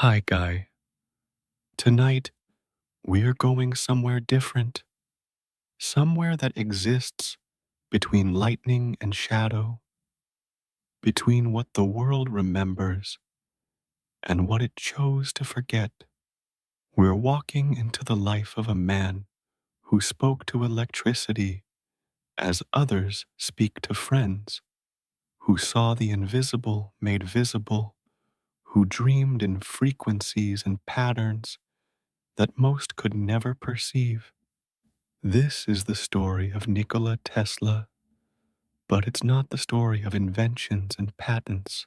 Hi, Guy. Tonight, we're going somewhere different, somewhere that exists between lightning and shadow, between what the world remembers and what it chose to forget. We're walking into the life of a man who spoke to electricity as others speak to friends, who saw the invisible made visible, who dreamed in frequencies and patterns that most could never perceive. This is the story of Nikola Tesla, but it's not the story of inventions and patents.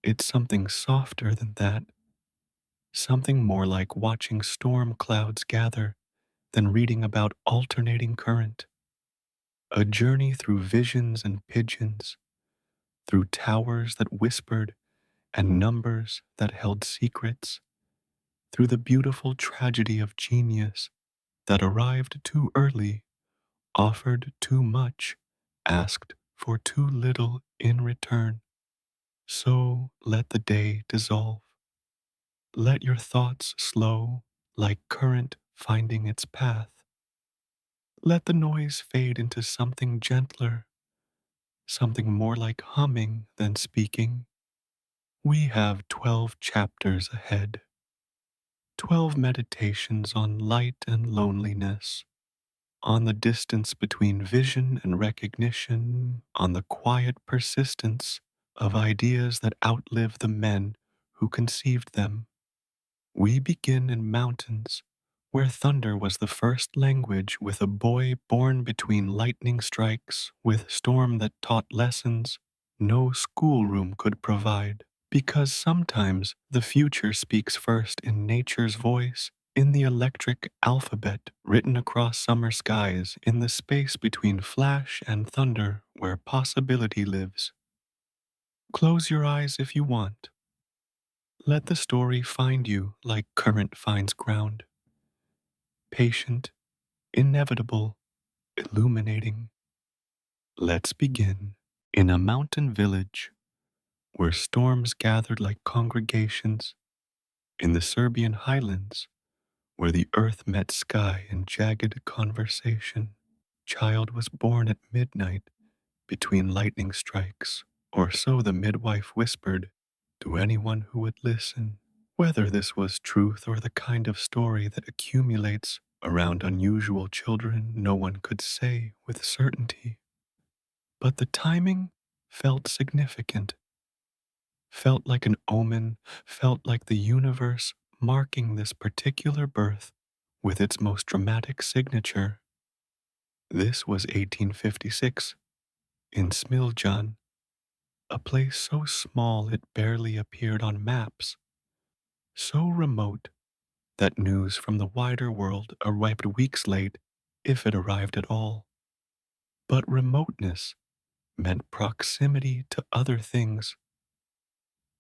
It's something softer than that, something more like watching storm clouds gather than reading about alternating current. A journey through visions and pigeons, through towers that whispered and numbers that held secrets, through the beautiful tragedy of genius that arrived too early, offered too much, asked for too little in return. So let the day dissolve. Let your thoughts slow like current finding its path. Let the noise fade into something gentler, something more like humming than speaking. We have 12 chapters ahead, 12 meditations on light and loneliness, on the distance between vision and recognition, on the quiet persistence of ideas that outlive the men who conceived them. We begin in mountains, where thunder was the first language, with a boy born between lightning strikes, with storm that taught lessons no schoolroom could provide. Because sometimes the future speaks first in nature's voice, in the electric alphabet written across summer skies, in the space between flash and thunder where possibility lives. Close your eyes if you want. Let the story find you like current finds ground. Patient, inevitable, illuminating. Let's begin. In a mountain village where storms gathered like congregations, in the Serbian highlands where the earth met sky in jagged conversation, child was born at midnight between lightning strikes, or so the midwife whispered to anyone who would listen. Whether this was truth or the kind of story that accumulates around unusual children, no one could say with certainty. But the timing felt significant, felt like an omen, felt like the universe marking this particular birth with its most dramatic signature. This was 1856 in Smiljan, a place so small it barely appeared on maps, so remote that news from the wider world arrived weeks late, if it arrived at all. But remoteness meant proximity to other things,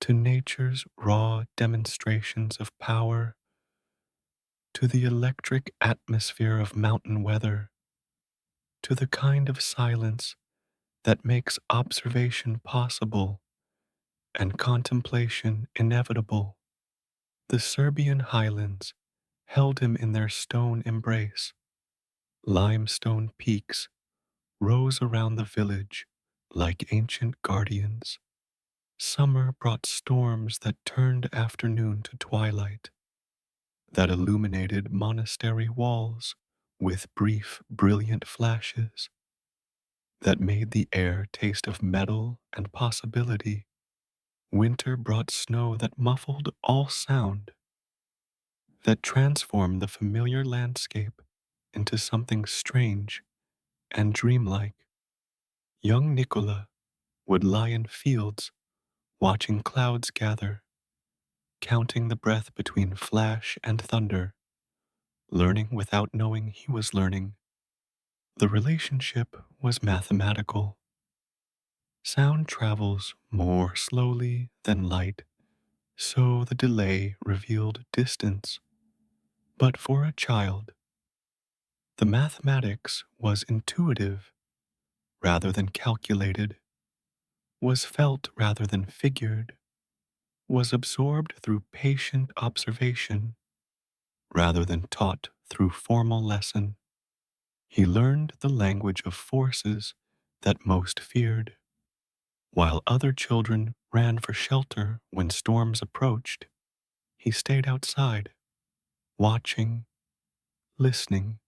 to nature's raw demonstrations of power, to the electric atmosphere of mountain weather, to the kind of silence that makes observation possible and contemplation inevitable. The Serbian highlands held him in their stone embrace. Limestone peaks rose around the village like ancient guardians. Summer brought storms that turned afternoon to twilight, that illuminated monastery walls with brief, brilliant flashes, that made the air taste of metal and possibility. Winter brought snow that muffled all sound, that transformed the familiar landscape into something strange and dreamlike. Young Nikola would lie in fields watching clouds gather, counting the breath between flash and thunder, learning without knowing he was learning. The relationship was mathematical. Sound travels more slowly than light, so the delay revealed distance. But for a child, the mathematics was intuitive rather than calculated, was felt rather than figured, was absorbed through patient observation rather than taught through formal lesson. He learned the language of forces that most feared. While other children ran for shelter when storms approached, he stayed outside, watching, listening,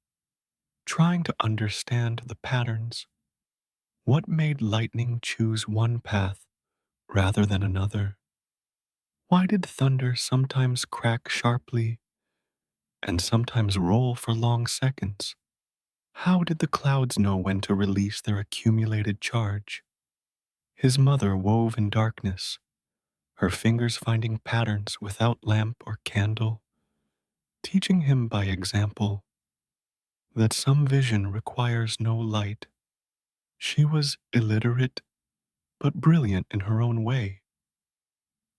trying to understand the patterns. What made lightning choose one path rather than another? Why did thunder sometimes crack sharply and sometimes roll for long seconds? How did the clouds know when to release their accumulated charge? His mother wove in darkness, her fingers finding patterns without lamp or candle, teaching him by example that some vision requires no light. She was illiterate but brilliant in her own way,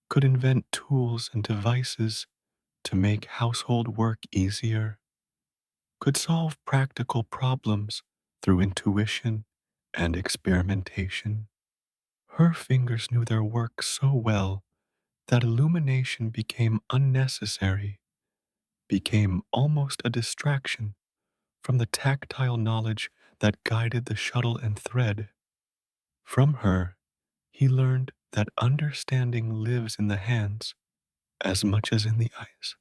could invent tools and devices to make household work easier, could solve practical problems through intuition and experimentation. Her fingers knew their work so well that illumination became unnecessary, became almost a distraction from the tactile knowledge that guided the shuttle and thread. From her, he learned that understanding lives in the hands as much as in the eyes,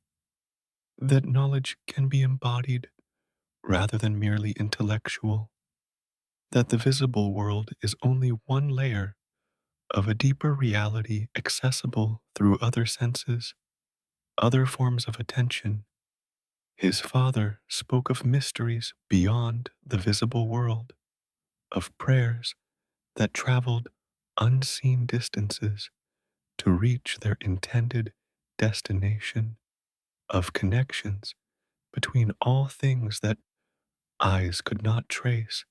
that knowledge can be embodied rather than merely intellectual, that the visible world is only one layer of a deeper reality accessible through other senses, other forms of attention. His father spoke of mysteries beyond the visible world, of prayers that traveled unseen distances to reach their intended destination, of connections between all things that eyes could not trace,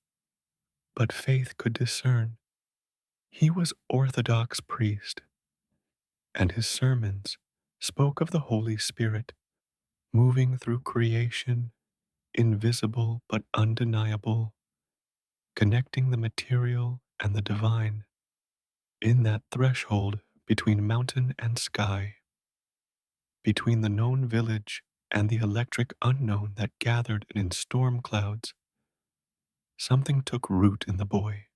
but faith could discern. He was Orthodox priest, and his sermons spoke of the Holy Spirit moving through creation, invisible but undeniable, connecting the material and the divine. In that threshold between mountain and sky, between the known village and the electric unknown that gathered in storm clouds, something took root in the boy,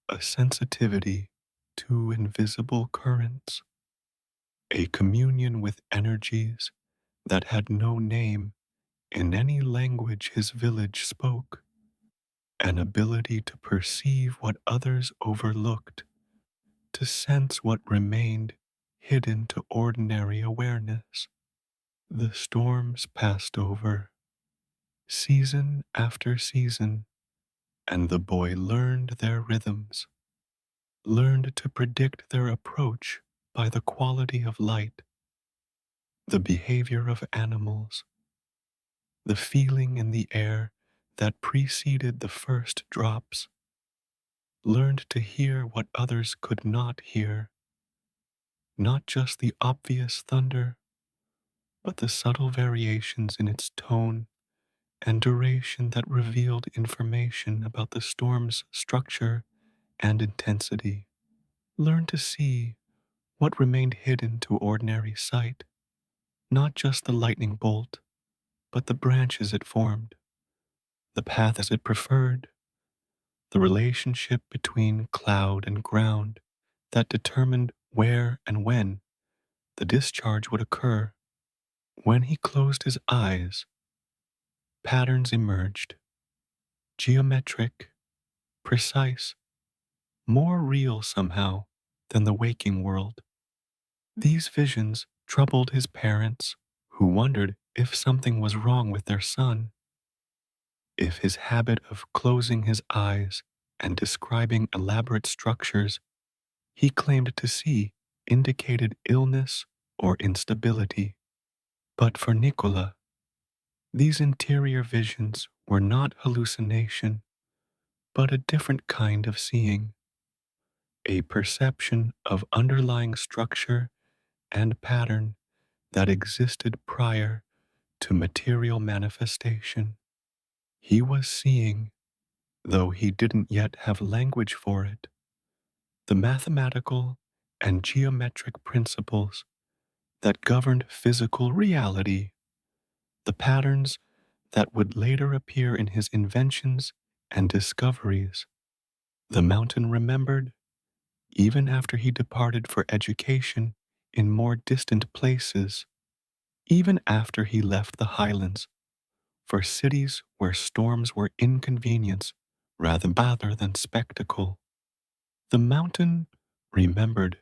a sensitivity to invisible currents, a communion with energies that had no name in any language his village spoke, an ability to perceive what others overlooked, to sense what remained hidden to ordinary awareness. The storms passed over, season after season, and the boy learned their rhythms, learned to predict their approach by the quality of light, the behavior of animals, the feeling in the air that preceded the first drops, learned to hear what others could not hear, not just the obvious thunder, but the subtle variations in its tone and duration that revealed information about the storm's structure and intensity. Learn to see what remained hidden to ordinary sight, not just the lightning bolt, but the branches it formed, the paths it preferred, the relationship between cloud and ground that determined where and when the discharge would occur. When he closed his eyes, patterns emerged, geometric, precise, more real somehow than the waking world. These visions troubled his parents, who wondered if something was wrong with their son, if his habit of closing his eyes and describing elaborate structures he claimed to see indicated illness or instability. But for Nikola, these interior visions were not hallucination, but a different kind of seeing, a perception of underlying structure and pattern that existed prior to material manifestation. He was seeing, though he didn't yet have language for it, the mathematical and geometric principles that governed physical reality, the patterns that would later appear in his inventions and discoveries. The mountain remembered, even after he departed for education in more distant places, even after he left the highlands for cities where storms were inconvenience rather than spectacle. The mountain remembered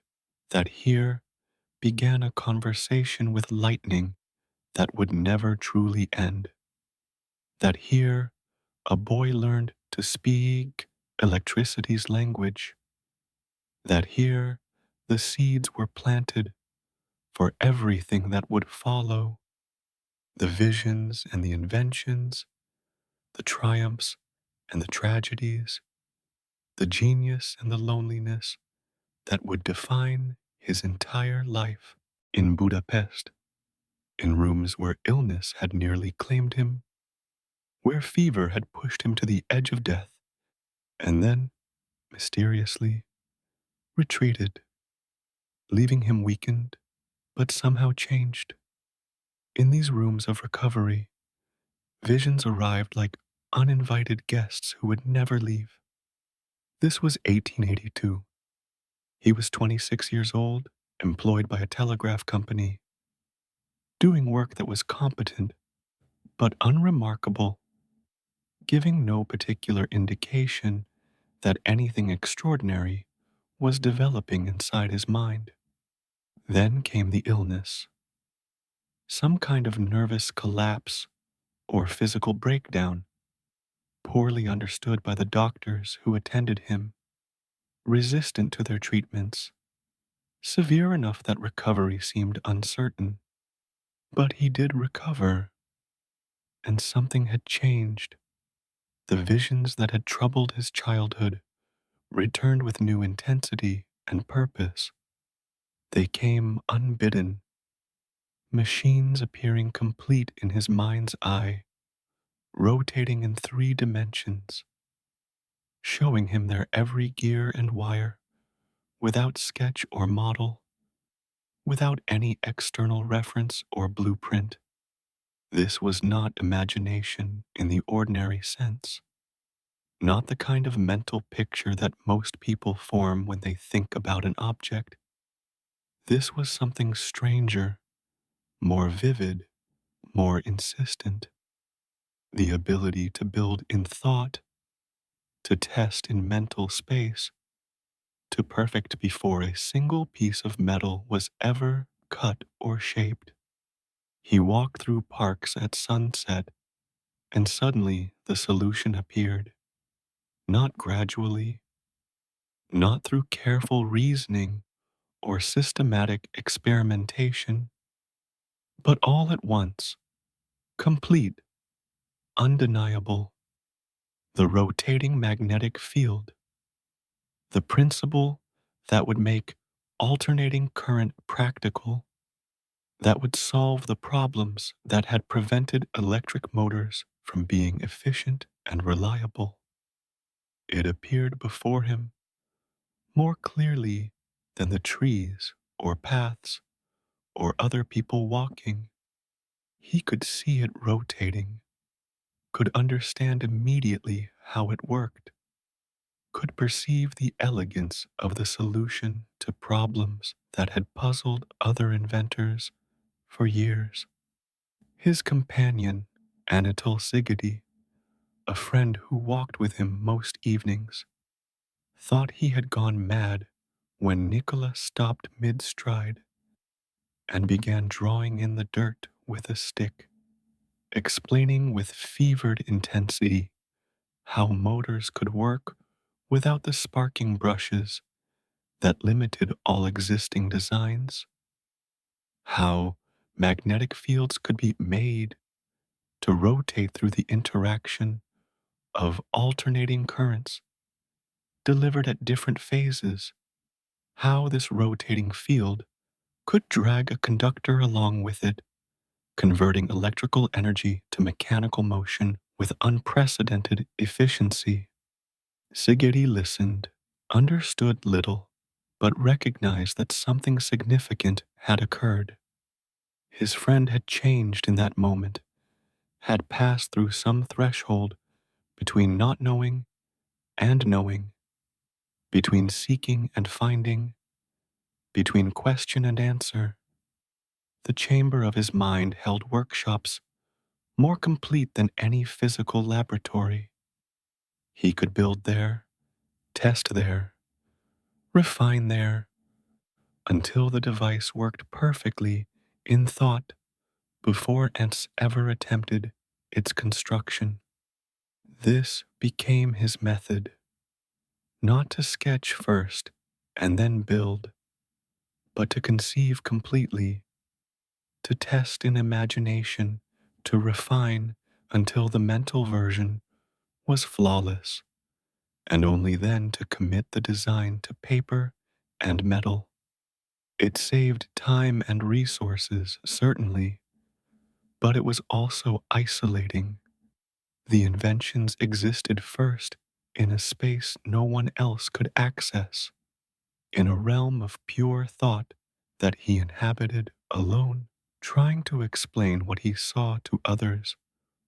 that here began a conversation with lightning that would never truly end, that here a boy learned to speak electricity's language, that here the seeds were planted for everything that would follow, the visions and the inventions, the triumphs and the tragedies, the genius and the loneliness that would define his entire life. In Budapest, in rooms where illness had nearly claimed him, where fever had pushed him to the edge of death, and then, mysteriously, retreated, leaving him weakened but somehow changed. In these rooms of recovery, visions arrived like uninvited guests who would never leave. This was 1882. He was 26 years old, employed by a telegraph company, doing work that was competent but unremarkable, giving no particular indication that anything extraordinary was developing inside his mind. Then came the illness, some kind of nervous collapse or physical breakdown, poorly understood by the doctors who attended him, resistant to their treatments, severe enough that recovery seemed uncertain. But he did recover, and something had changed. The visions that had troubled his childhood returned with new intensity and purpose. They came unbidden, machines appearing complete in his mind's eye, rotating in 3 dimensions, showing him their every gear and wire, without sketch or model, without any external reference or blueprint. This was not imagination in the ordinary sense, not the kind of mental picture that most people form when they think about an object. This was something stranger, more vivid, more insistent. The ability to build in thought, to test in mental space, to perfect before a single piece of metal was ever cut or shaped. He walked through parks at sunset, and suddenly the solution appeared, not gradually, not through careful reasoning or systematic experimentation, but all at once, complete, undeniable. The rotating magnetic field, the principle that would make alternating current practical, that would solve the problems that had prevented electric motors from being efficient and reliable. It appeared before him more clearly than the trees or paths or other people walking. He could see it rotating, could understand immediately how it worked, could perceive the elegance of the solution to problems that had puzzled other inventors for years. His companion, Anatole Sigety, a friend who walked with him most evenings, thought he had gone mad when Nikola stopped mid-stride and began drawing in the dirt with a stick, explaining with fevered intensity how motors could work without the sparking brushes that limited all existing designs, how magnetic fields could be made to rotate through the interaction of alternating currents delivered at different phases, how this rotating field could drag a conductor along with it, converting electrical energy to mechanical motion with unprecedented efficiency. Sigety listened, understood little, but recognized that something significant had occurred. His friend had changed in that moment, had passed through some threshold between not knowing and knowing, between seeking and finding, between question and answer. The chamber of his mind held workshops more complete than any physical laboratory. He could build there, test there, refine there, until the device worked perfectly in thought before ants ever attempted its construction. This became his method, not to sketch first and then build, but to conceive completely, to test in imagination, to refine until the mental version was flawless, and only then to commit the design to paper and metal. It saved time and resources, certainly, but it was also isolating. The inventions existed first in a space no one else could access, in a realm of pure thought that he inhabited alone, trying to explain what he saw to others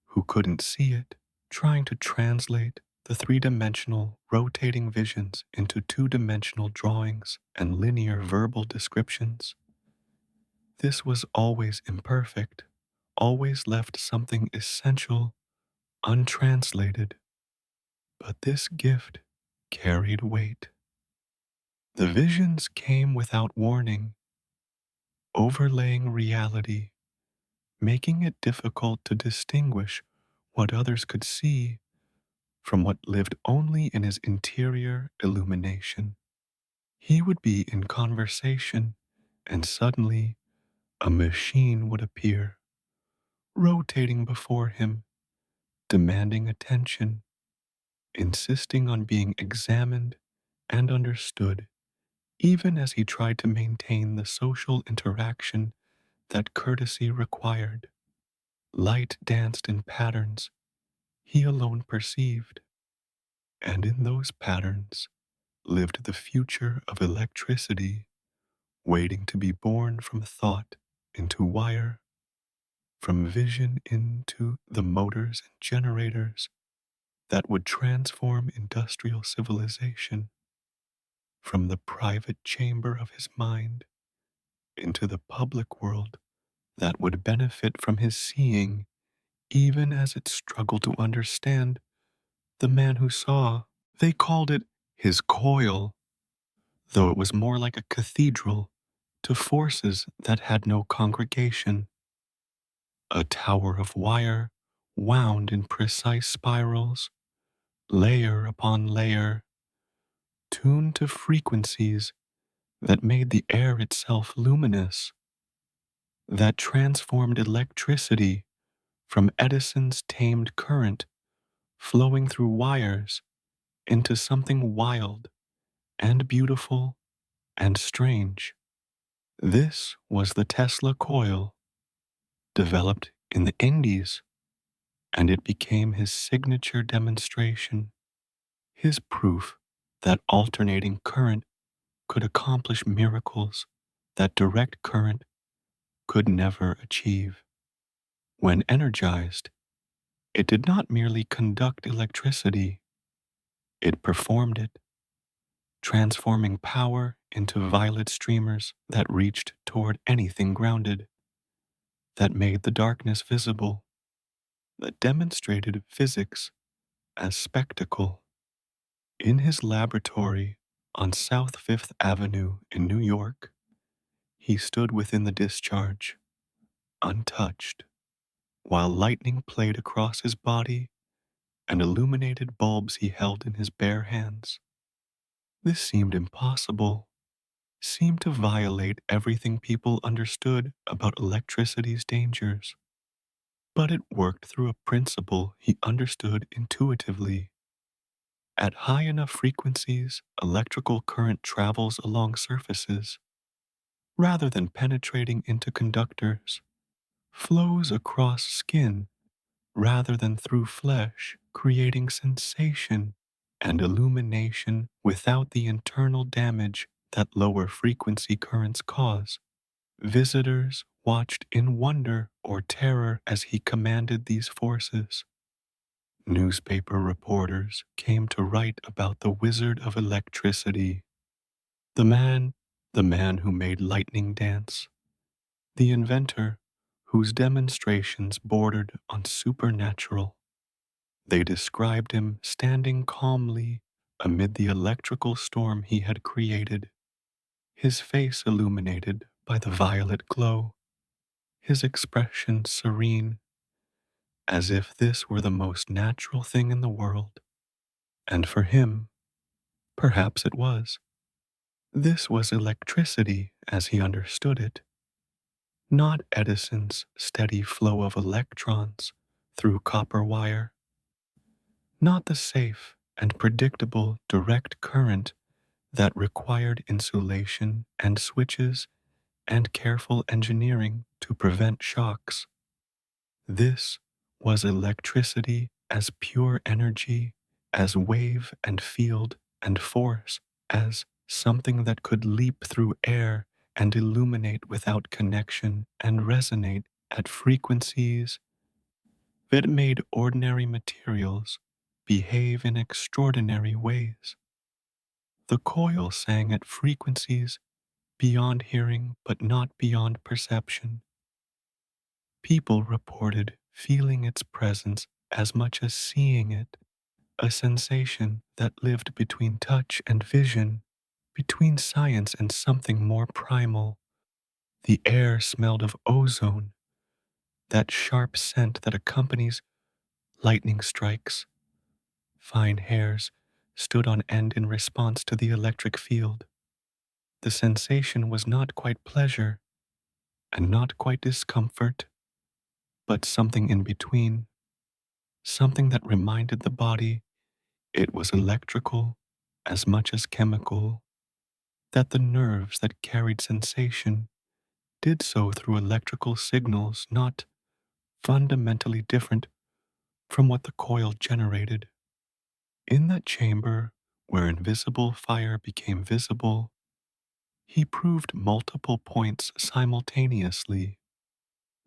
who couldn't see it, trying to translate the three-dimensional rotating visions into two-dimensional drawings and linear verbal descriptions. This was always imperfect, always left something essential untranslated, but this gift carried weight. The visions came without warning, overlaying reality, making it difficult to distinguish what others could see from what lived only in his interior illumination. He would be in conversation, and suddenly a machine would appear, rotating before him, demanding attention, insisting on being examined and understood, even as he tried to maintain the social interaction that courtesy required. Light danced in patterns he alone perceived, and in those patterns lived the future of electricity, waiting to be born from thought into wire, from vision into the motors and generators that would transform industrial civilization, from the private chamber of his mind into the public world that would benefit from his seeing, even as it struggled to understand the man who saw. They called it his coil, though it was more like a cathedral to forces that had no congregation. A tower of wire wound in precise spirals, layer upon layer, tuned to frequencies that made the air itself luminous, that transformed electricity from Edison's tamed current flowing through wires into something wild and beautiful and strange. This was the Tesla coil, developed in the Indies, and it became his signature demonstration, his proof that alternating current could accomplish miracles that direct current could never achieve. When energized, it did not merely conduct electricity, it performed it, transforming power into violet streamers that reached toward anything grounded, that made the darkness visible, that demonstrated physics as spectacle. In his laboratory on South Fifth Avenue in New York, he stood within the discharge, untouched, while lightning played across his body and illuminated bulbs he held in his bare hands. This seemed impossible, seemed to violate everything people understood about electricity's dangers. But it worked through a principle he understood intuitively. At high enough frequencies, electrical current travels along surfaces, rather than penetrating into conductors, flows across skin rather than through flesh, creating sensation and illumination without the internal damage that lower frequency currents cause. Visitors watched in wonder or terror as he commanded these forces. Newspaper reporters came to write about the wizard of electricity, the man, the man who made lightning dance, the inventor whose demonstrations bordered on supernatural. They described him standing calmly amid the electrical storm he had created, his face illuminated by the violet glow, his expression serene, as if this were the most natural thing in the world. And for him, perhaps it was. This was electricity as he understood it, not Edison's steady flow of electrons through copper wire, not the safe and predictable direct current that required insulation and switches and careful engineering to prevent shocks. This was electricity as pure energy, as wave and field and force, as something that could leap through air and illuminate without connection and resonate at frequencies that made ordinary materials behave in extraordinary ways. The coil sang at frequencies beyond hearing but not beyond perception. People reported feeling its presence as much as seeing it, a sensation that lived between touch and vision, between science and something more primal. The air smelled of ozone, that sharp scent that accompanies lightning strikes. Fine hairs stood on end in response to the electric field. The sensation was not quite pleasure and not quite discomfort, but something in between, something that reminded the body it was electrical as much as chemical, that the nerves that carried sensation did so through electrical signals not fundamentally different from what the coil generated. In that chamber where invisible fire became visible, he proved multiple points simultaneously.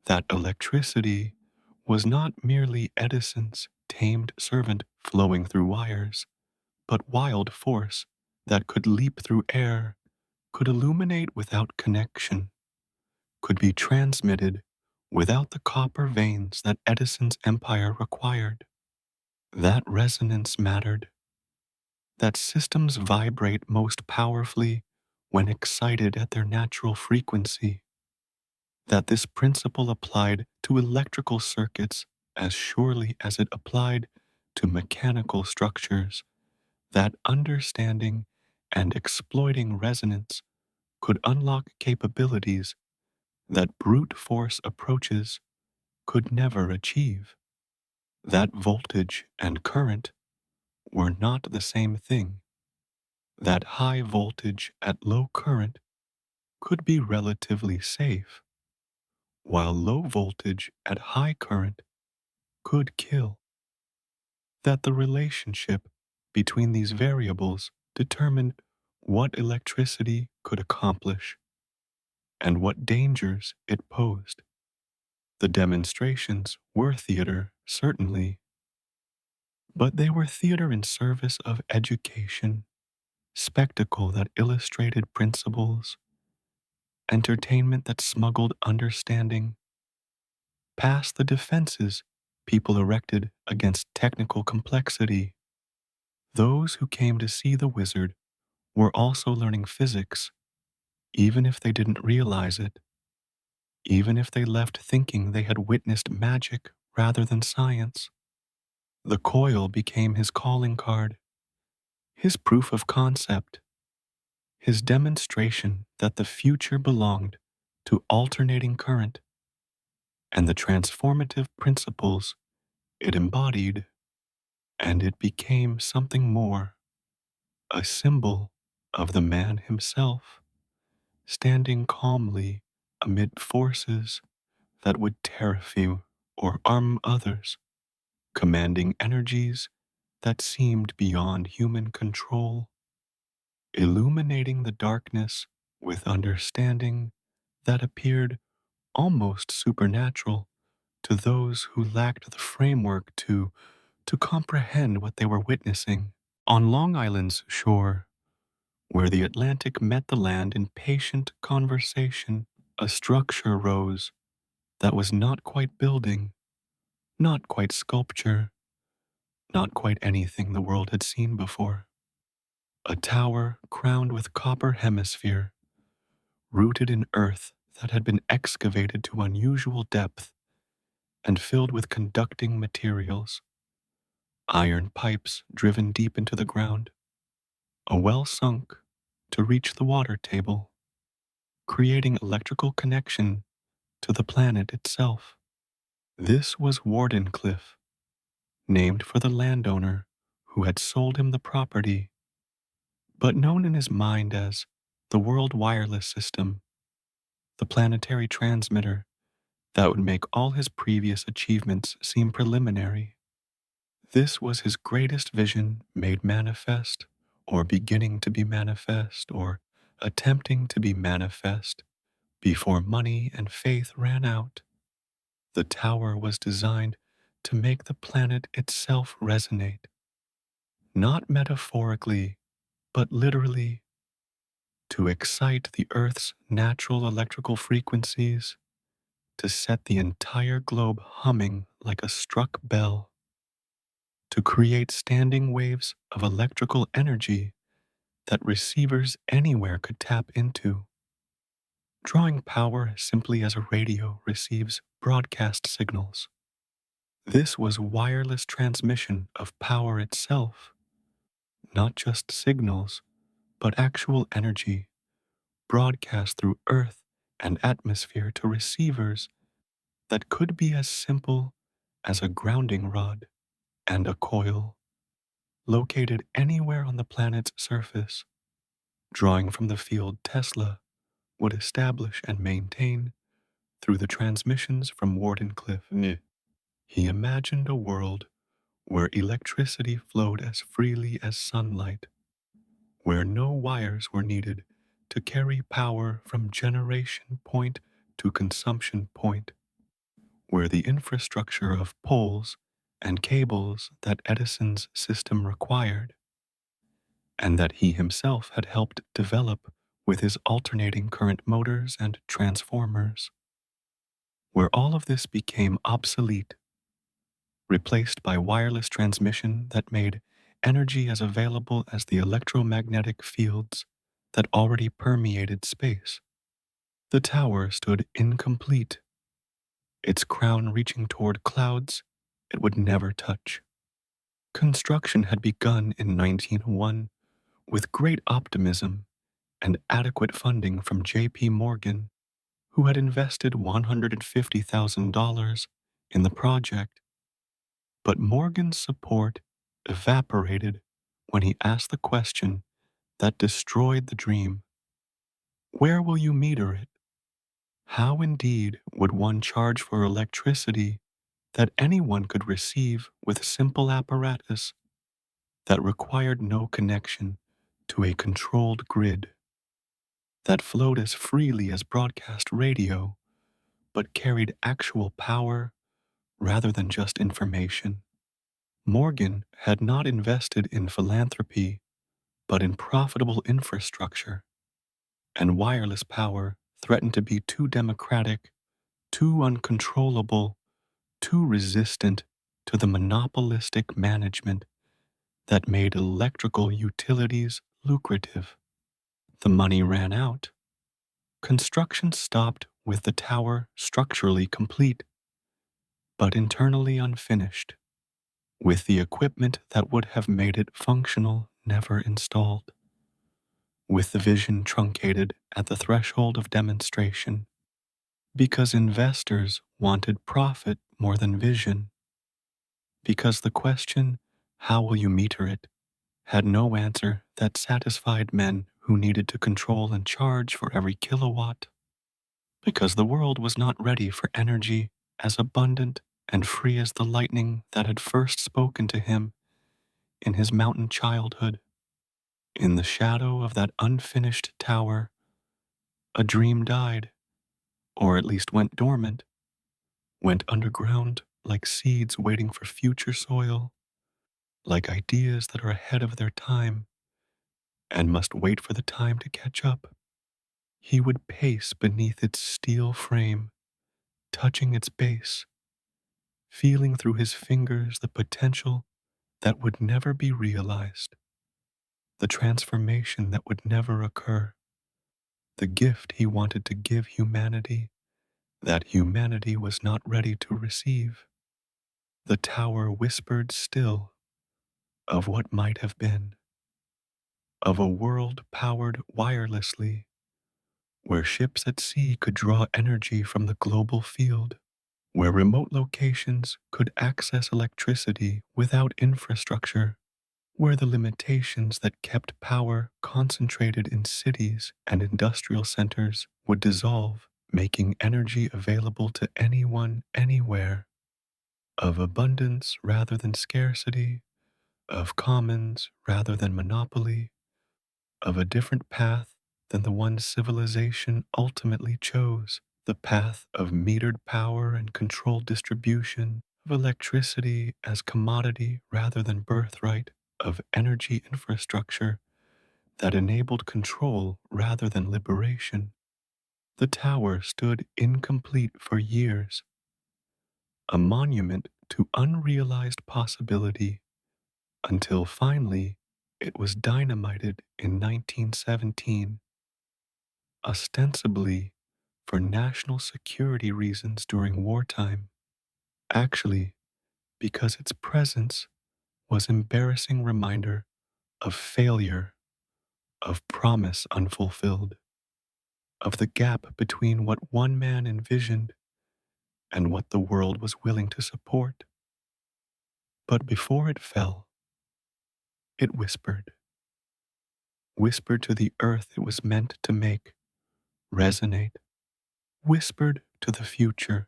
That electricity was not merely Edison's tamed servant flowing through wires, but wild force that could leap through air, could illuminate without connection, could be transmitted without the copper veins that Edison's empire required. That resonance mattered, that systems vibrate most powerfully when excited at their natural frequency, that this principle applied to electrical circuits as surely as it applied to mechanical structures, that understanding and exploiting resonance could unlock capabilities that brute force approaches could never achieve. That voltage and current were not the same thing. That high voltage at low current could be relatively safe, while low voltage at high current could kill. That the relationship between these variables determined what electricity could accomplish and what dangers it posed. The demonstrations were theater, certainly, but they were theater in service of education, spectacle that illustrated principles, entertainment that smuggled understanding past the defenses people erected against technical complexity. Those who came to see the wizard were also learning physics, even if they didn't realize it, even if they left thinking they had witnessed magic rather than science. The coil became his calling card, his proof of concept, his demonstration that the future belonged to alternating current and the transformative principles it embodied, and it became something more, a symbol of the man himself, standing calmly amid forces that would terrify or arm others, commanding energies that seemed beyond human control. illuminating the darkness with understanding that appeared almost supernatural to those who lacked the framework to comprehend what they were witnessing. On Long Island's shore, where the Atlantic met the land in patient conversation, a structure rose that was not quite building, not quite sculpture, not quite anything the world had seen before. A tower crowned with copper hemisphere, rooted in earth that had been excavated to unusual depth and filled with conducting materials, iron pipes driven deep into the ground, a well sunk to reach the water table, creating electrical connection to the planet itself. This was Wardenclyffe, named for the landowner who had sold him the property, but known in his mind as the World Wireless System, the planetary transmitter that would make all his previous achievements seem preliminary. This was his greatest vision made manifest, or beginning to be manifest, or attempting to be manifest before money and faith ran out. The tower was designed to make the planet itself resonate, not metaphorically, but literally, to excite the Earth's natural electrical frequencies, to set the entire globe humming like a struck bell, to create standing waves of electrical energy that receivers anywhere could tap into, drawing power simply as a radio receives broadcast signals. This was wireless transmission of power itself, not just signals, but actual energy broadcast through Earth and atmosphere to receivers that could be as simple as a grounding rod and a coil located anywhere on the planet's surface, drawing from the field Tesla would establish and maintain through the transmissions from Wardenclyffe. He imagined a world where electricity flowed as freely as sunlight, where no wires were needed to carry power from generation point to consumption point, where the infrastructure of poles and cables that Edison's system required, and that he himself had helped develop with his alternating current motors and transformers, where all of this became obsolete, replaced by wireless transmission that made energy as available as the electromagnetic fields that already permeated space. The tower stood incomplete, its crown reaching toward clouds it would never touch. Construction had begun in 1901 with great optimism and adequate funding from J.P. Morgan, who had invested $150,000 in the project. But Morgan's support evaporated when he asked the question that destroyed the dream. Where will you meter it? How indeed would one charge for electricity that anyone could receive with simple apparatus that required no connection to a controlled grid, that flowed as freely as broadcast radio, but carried actual power rather than just information? Morgan had not invested in philanthropy, but in profitable infrastructure, and wireless power threatened to be too democratic, too uncontrollable, too resistant to the monopolistic management that made electrical utilities lucrative. The money ran out. Construction stopped with the tower structurally complete, but internally unfinished, with the equipment that would have made it functional never installed, with the vision truncated at the threshold of demonstration, because investors wanted profit more than vision, because the question, how will you meter it, had no answer that satisfied men who needed to control and charge for every kilowatt, because the world was not ready for energy as abundant and free as the lightning that had first spoken to him in his mountain childhood. In the shadow of that unfinished tower, a dream died, or at least went dormant, went underground like seeds waiting for future soil, like ideas that are ahead of their time and must wait for the time to catch up. He would pace beneath its steel frame, touching its base, feeling through his fingers the potential that would never be realized, the transformation that would never occur, the gift he wanted to give humanity that humanity was not ready to receive. The tower whispered still of what might have been, of a world powered wirelessly, where ships at sea could draw energy from the global field, where remote locations could access electricity without infrastructure, where the limitations that kept power concentrated in cities and industrial centers would dissolve, making energy available to anyone, anywhere, of abundance rather than scarcity, of commons rather than monopoly, of a different path than the one civilization ultimately chose, the path of metered power and controlled distribution, of electricity as commodity rather than birthright, of energy infrastructure that enabled control rather than liberation. The tower stood incomplete for years, a monument to unrealized possibility, until finally it was dynamited in 1917, ostensibly for national security reasons during wartime, actually because its presence was embarrassing reminder of failure, of promise unfulfilled, of the gap between what one man envisioned and what the world was willing to support. But before it fell, it whispered to the earth it was meant to make resonate, whispered to the future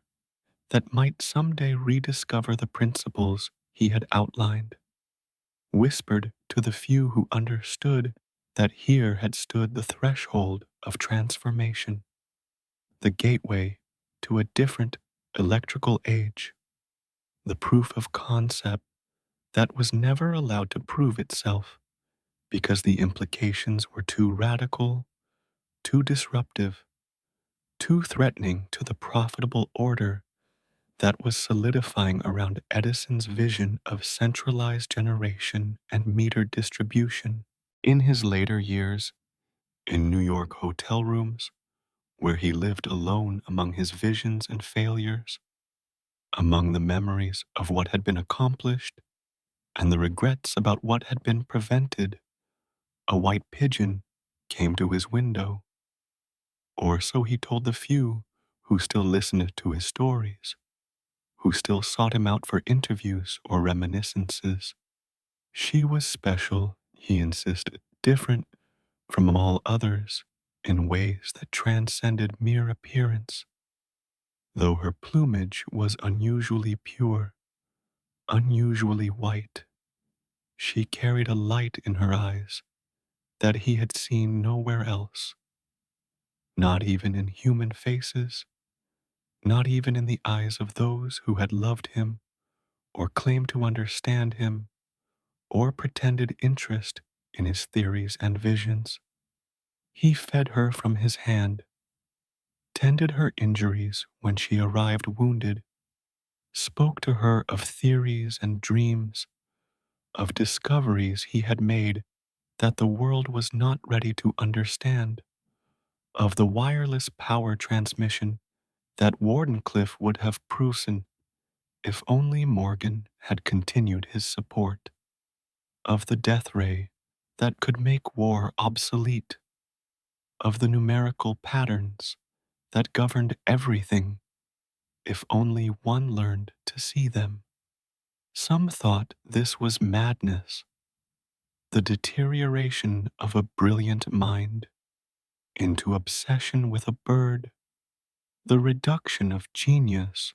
that might someday rediscover the principles he had outlined, whispered to the few who understood that here had stood the threshold of transformation, the gateway to a different electrical age, the proof of concept that was never allowed to prove itself because the implications were too radical, too disruptive, too threatening to the profitable order that was solidifying around Edison's vision of centralized generation and metered distribution. In his later years, in New York hotel rooms, where he lived alone among his visions and failures, among the memories of what had been accomplished and the regrets about what had been prevented, a white pigeon came to his window, or so he told the few who still listened to his stories, who still sought him out for interviews or reminiscences. She was special, he insisted, different from all others in ways that transcended mere appearance. Though her plumage was unusually pure, unusually white, she carried a light in her eyes that he had seen nowhere else, not even in human faces, not even in the eyes of those who had loved him or claimed to understand him or pretended interest in his theories and visions. He fed her from his hand, tended her injuries when she arrived wounded, spoke to her of theories and dreams, of discoveries he had made that the world was not ready to understand, of the wireless power transmission that Wardenclyffe would have proven if only Morgan had continued his support, of the death ray that could make war obsolete, of the numerical patterns that governed everything if only one learned to see them. Some thought this was madness, the deterioration of a brilliant mind into obsession with a bird, the reduction of genius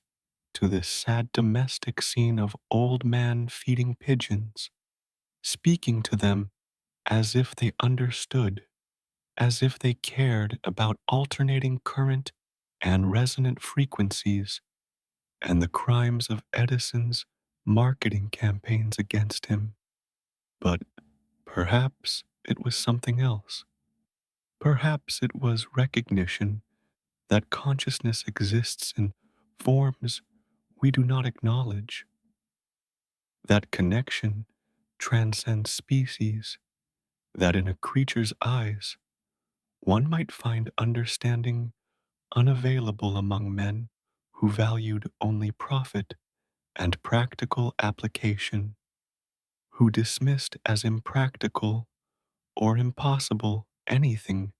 to this sad domestic scene of old man feeding pigeons, speaking to them as if they understood, as if they cared about alternating current and resonant frequencies and the crimes of Edison's marketing campaigns against him. But perhaps it was something else. Perhaps it was recognition that consciousness exists in forms we do not acknowledge, that connection transcends species, that in a creature's eyes, one might find understanding unavailable among men who valued only profit and practical application, who dismissed as impractical or impossible anything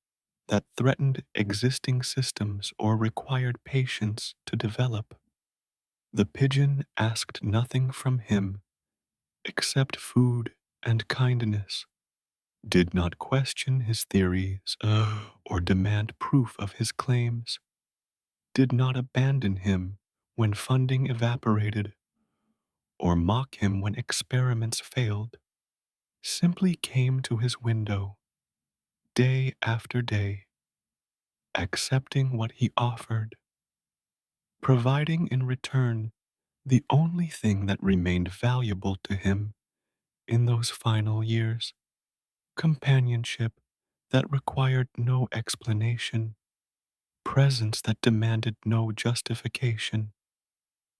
that threatened existing systems or required patience to develop. The pigeon asked nothing from him except food and kindness, did not question his theories or demand proof of his claims, did not abandon him when funding evaporated or mock him when experiments failed, simply came to his window day after day, accepting what he offered, providing in return the only thing that remained valuable to him in those final years: companionship that required no explanation, presence that demanded no justification.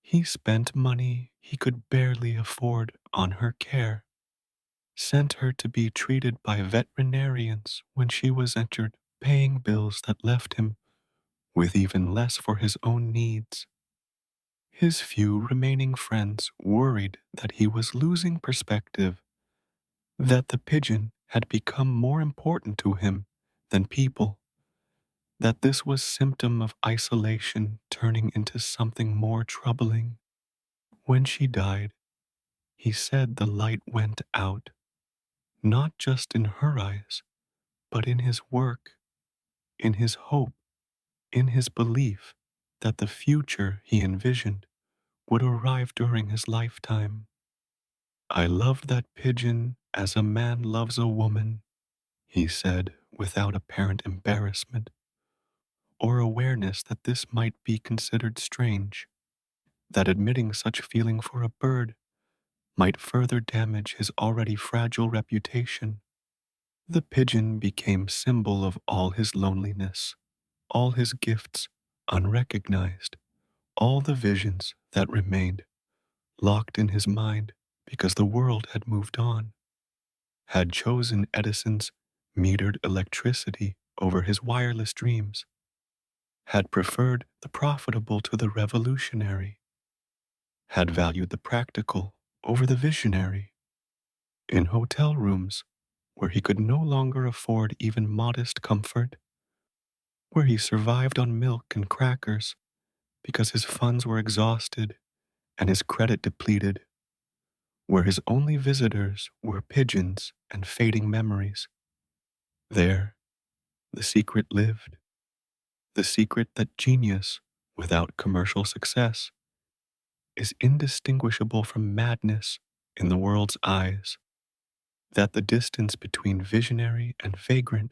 He spent money he could barely afford on her care, sent her to be treated by veterinarians when she was injured, paying bills that left him with even less for his own needs. His few remaining friends worried that he was losing perspective, that the pigeon had become more important to him than people, that this was symptom of isolation turning into something more troubling. When she died, he said the light went out, not just in her eyes, but in his work, in his hope, in his belief that the future he envisioned would arrive during his lifetime. I loved that pigeon as a man loves a woman, he said without apparent embarrassment or awareness that this might be considered strange, that admitting such feeling for a bird might further damage his already fragile reputation. The pigeon became symbol of all his loneliness, all his gifts unrecognized, all the visions that remained locked in his mind because the world had moved on, had chosen Edison's metered electricity over his wireless dreams, had preferred the profitable to the revolutionary, had valued the practical over the visionary. In hotel rooms where he could no longer afford even modest comfort, where he survived on milk and crackers because his funds were exhausted and his credit depleted, where his only visitors were pigeons and fading memories. There, the secret lived, the secret that genius, without commercial success, is indistinguishable from madness in the world's eyes, that the distance between visionary and vagrant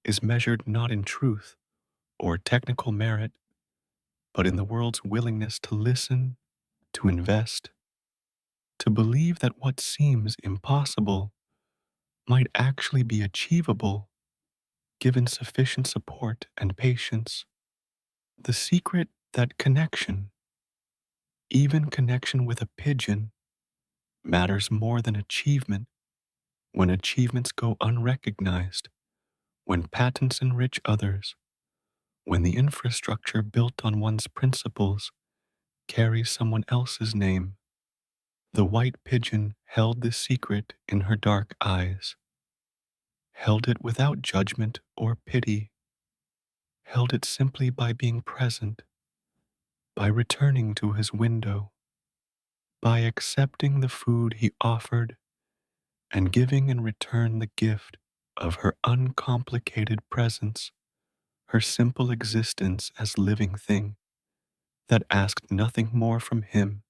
is measured not in truth or technical merit, but in the world's willingness to listen, to invest, to believe that what seems impossible might actually be achievable given sufficient support and patience. The secret that connection, even connection with a pigeon, matters more than achievement when achievements go unrecognized, when patents enrich others, when the infrastructure built on one's principles carries someone else's name. The white pigeon held this secret in her dark eyes, held it without judgment or pity, held it simply by being present, by returning to his window, by accepting the food he offered and giving in return the gift of her uncomplicated presence, her simple existence as living thing that asked nothing more from him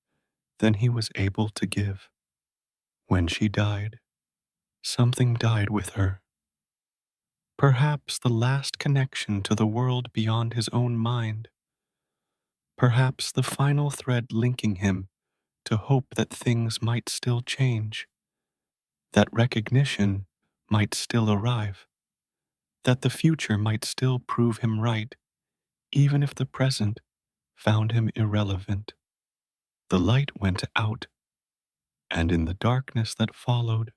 than he was able to give. When she died, Something died with her. Perhaps the last connection to the world beyond his own mind. Perhaps the final thread linking him to hope that things might still change, that recognition might still arrive, that the future might still prove him right, even if the present found him irrelevant. The light went out, and in the darkness that followed,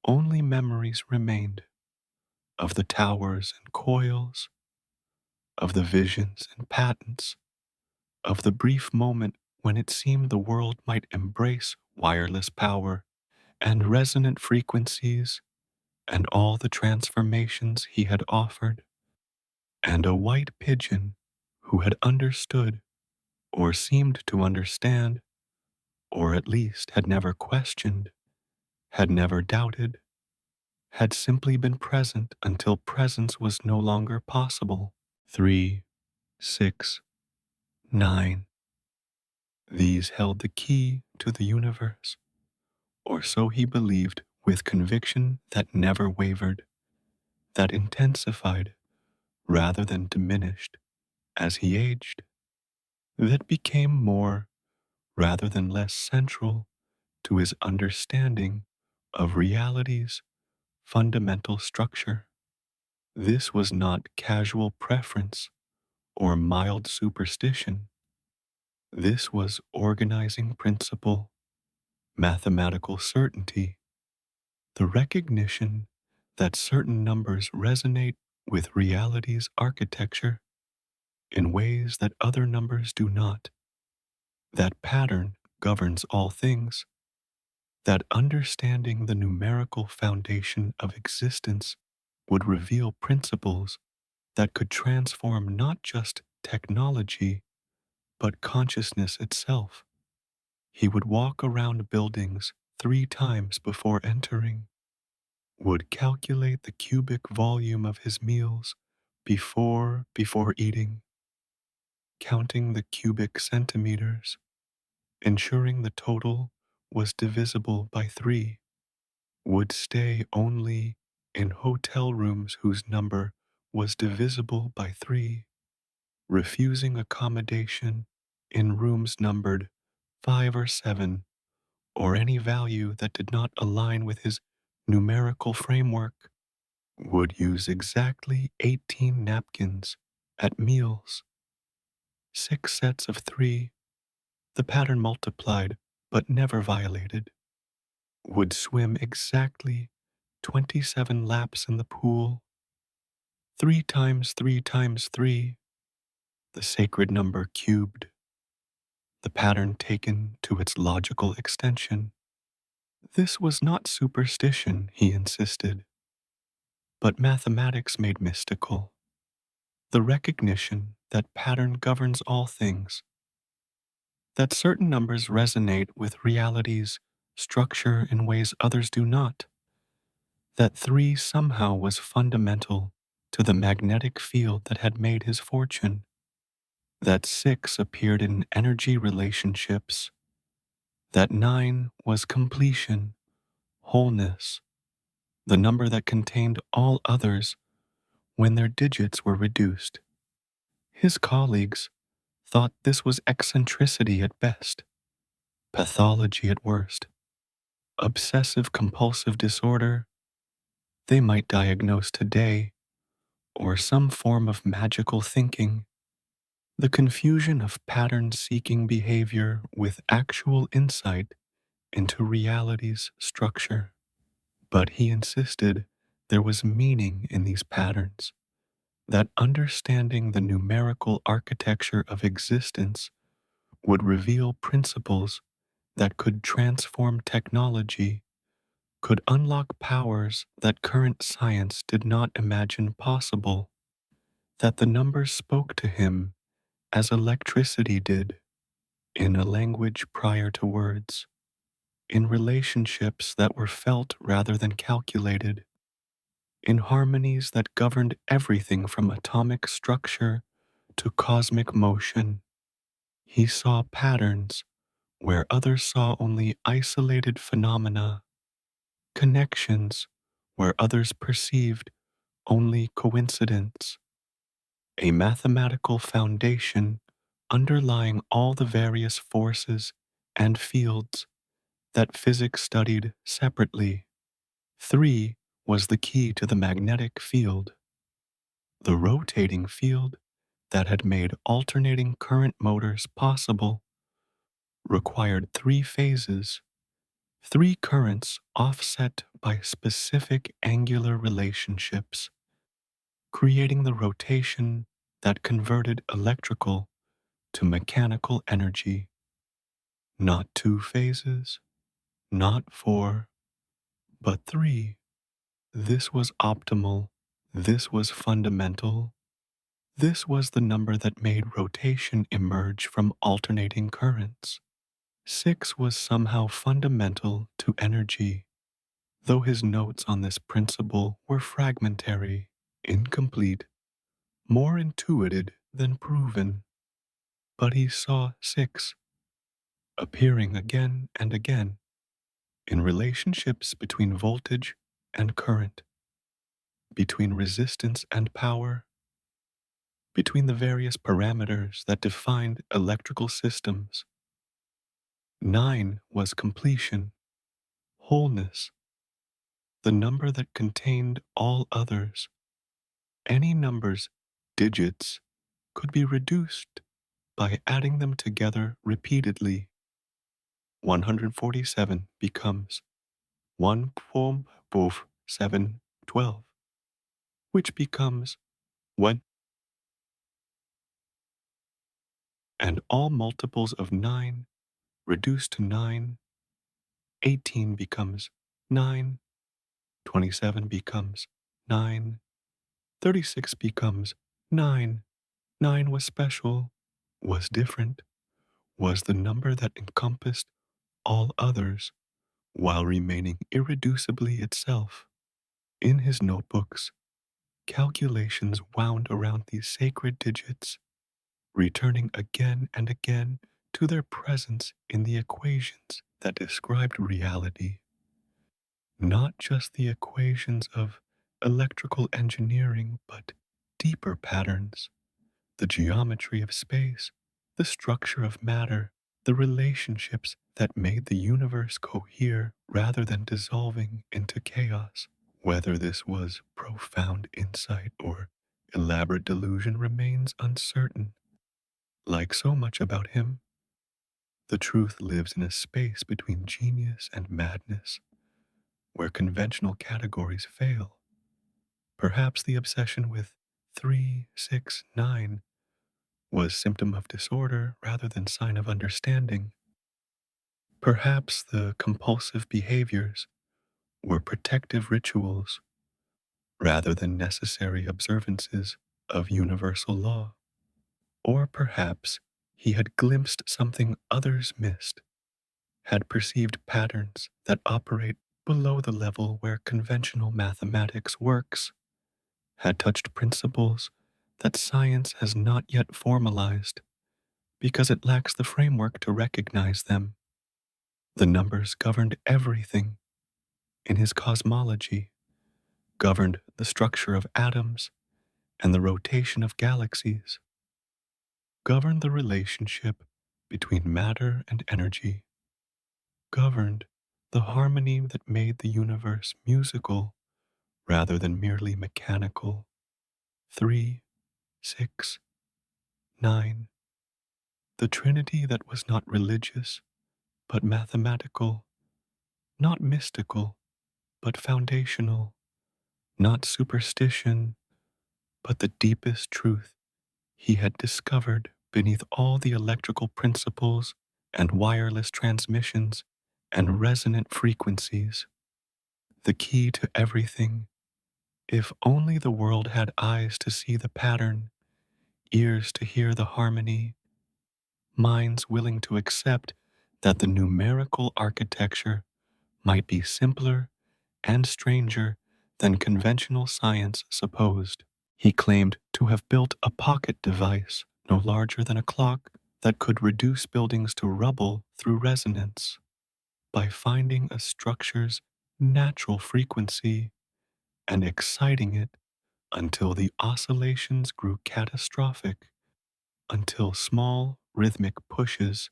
only memories remained of the towers and coils, of the visions and patents, of the brief moment when it seemed the world might embrace wireless power and resonant frequencies and all the transformations he had offered, and a white pigeon who had understood, or seemed to understand, or at least had never questioned, had never doubted, had simply been present until presence was no longer possible. 3, 6, 9. These held the key to the universe, or so he believed with conviction that never wavered, that intensified rather than diminished as he aged, that became more rather than less central to his understanding of reality's fundamental structure. This was not casual preference or mild superstition. This was organizing principle, mathematical certainty, the recognition that certain numbers resonate with reality's architecture in ways that other numbers do not. That pattern governs all things, that understanding the numerical foundation of existence would reveal principles that could transform not just technology, but consciousness itself. He would walk around buildings 3 times before entering, would calculate the cubic volume of his meals before eating, counting the cubic centimeters, ensuring the total was divisible by 3, would stay only in hotel rooms whose number was divisible by 3, refusing accommodation in rooms numbered 5 or 7, or any value that did not align with his numerical framework, would use exactly 18 napkins at meals, 6 sets of 3, the pattern multiplied but never violated, would swim exactly 27 laps in the pool, 3 times 3 times 3, the sacred number cubed, the pattern taken to its logical extension. This was not superstition, he insisted, but mathematics made mystical, the recognition that pattern governs all things, that certain numbers resonate with reality's structure in ways others do not, that 3 somehow was fundamental to the magnetic field that had made his fortune, that 6 appeared in energy relationships, that 9 was completion, wholeness, the number that contained all others when their digits were reduced. His colleagues thought this was eccentricity at best, pathology at worst, obsessive compulsive disorder they might diagnose today, or some form of magical thinking. The confusion of pattern seeking behavior with actual insight into reality's structure. But he insisted there was meaning in these patterns, that understanding the numerical architecture of existence would reveal principles that could transform technology, could unlock powers that current science did not imagine possible, that the numbers spoke to him as electricity did, in a language prior to words, in relationships that were felt rather than calculated, in harmonies that governed everything from atomic structure to cosmic motion. He saw patterns where others saw only isolated phenomena, connections where others perceived only coincidence, a mathematical foundation underlying all the various forces and fields that physics studied separately. 3 was the key to the magnetic field, the rotating field that had made alternating current motors possible, required 3 phases, 3 currents offset by specific angular relationships, creating the rotation that converted electrical to mechanical energy. Not 2 phases, not 4, but 3. This was optimal. This was fundamental. This was the number that made rotation emerge from alternating currents. 6 was somehow fundamental to energy, though his notes on this principle were fragmentary, incomplete, more intuited than proven. But he saw 6 appearing again and again in relationships between voltage and current, between resistance and power, between the various parameters that defined electrical systems. 9 was completion, wholeness, the number that contained all others. Any number's digits could be reduced by adding them together repeatedly. 147 becomes 1.712, which becomes 1, and all multiples of 9 reduced to 9. 18 becomes 9, 27 becomes 9, 36 becomes 9. 9 was special, was different, was the number that encompassed all others while remaining irreducibly itself. In his notebooks, calculations wound around these sacred digits, returning again and again to their presence in the equations that described reality. Not just the equations of electrical engineering, but deeper patterns, the geometry of space, the structure of matter, the relationships that made the universe cohere rather than dissolving into chaos. Whether this was profound insight or elaborate delusion remains uncertain. Like so much about him, the truth lives in a space between genius and madness, where conventional categories fail. Perhaps the obsession with 3, 6, 9 was symptom of disorder rather than sign of understanding. Perhaps the compulsive behaviors were protective rituals rather than necessary observances of universal law. Or perhaps he had glimpsed something others missed, had perceived patterns that operate below the level where conventional mathematics works, had touched principles that science has not yet formalized because it lacks the framework to recognize them. The numbers governed everything in his cosmology, governed the structure of atoms and the rotation of galaxies, governed the relationship between matter and energy, governed the harmony that made the universe musical rather than merely mechanical. 3, 6, 9. The trinity that was not religious, but mathematical, not mystical, but foundational, not superstition, but the deepest truth he had discovered beneath all the electrical principles and wireless transmissions and resonant frequencies. The key to everything, if only the world had eyes to see the pattern, ears to hear the harmony, minds willing to accept that the numerical architecture might be simpler and stranger than conventional science supposed. He claimed to have built a pocket device no larger than a clock that could reduce buildings to rubble through resonance by finding a structure's natural frequency and exciting it until the oscillations grew catastrophic, until small rhythmic pushes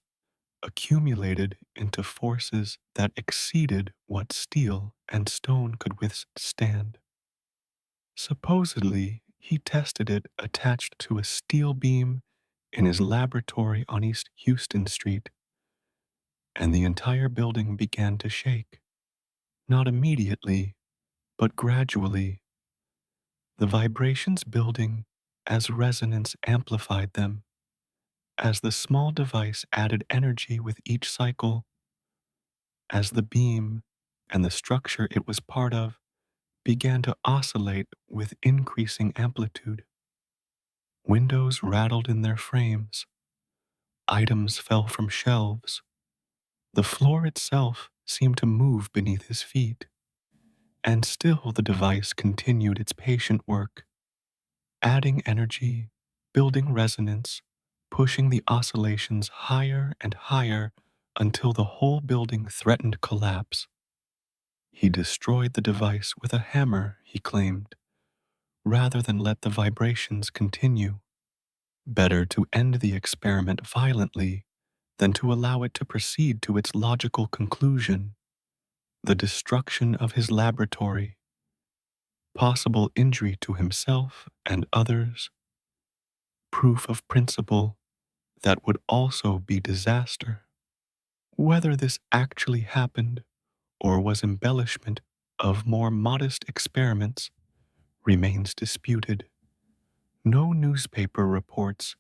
accumulated into forces that exceeded what steel and stone could withstand. Supposedly, he tested it attached to a steel beam in his laboratory on East Houston Street, and the entire building began to shake. Not immediately, but gradually, the vibrations building as resonance amplified them. As the small device added energy with each cycle, as the beam and the structure it was part of began to oscillate with increasing amplitude, windows rattled in their frames, items fell from shelves, the floor itself seemed to move beneath his feet, and still the device continued its patient work, adding energy, building resonance, pushing the oscillations higher and higher until the whole building threatened collapse. He destroyed the device with a hammer, he claimed, rather than let the vibrations continue. Better to end the experiment violently than to allow it to proceed to its logical conclusion, the destruction of his laboratory, possible injury to himself and others, proof of principle that would also be disaster. Whether this actually happened or was embellishment of more modest experiments remains disputed. No newspaper reports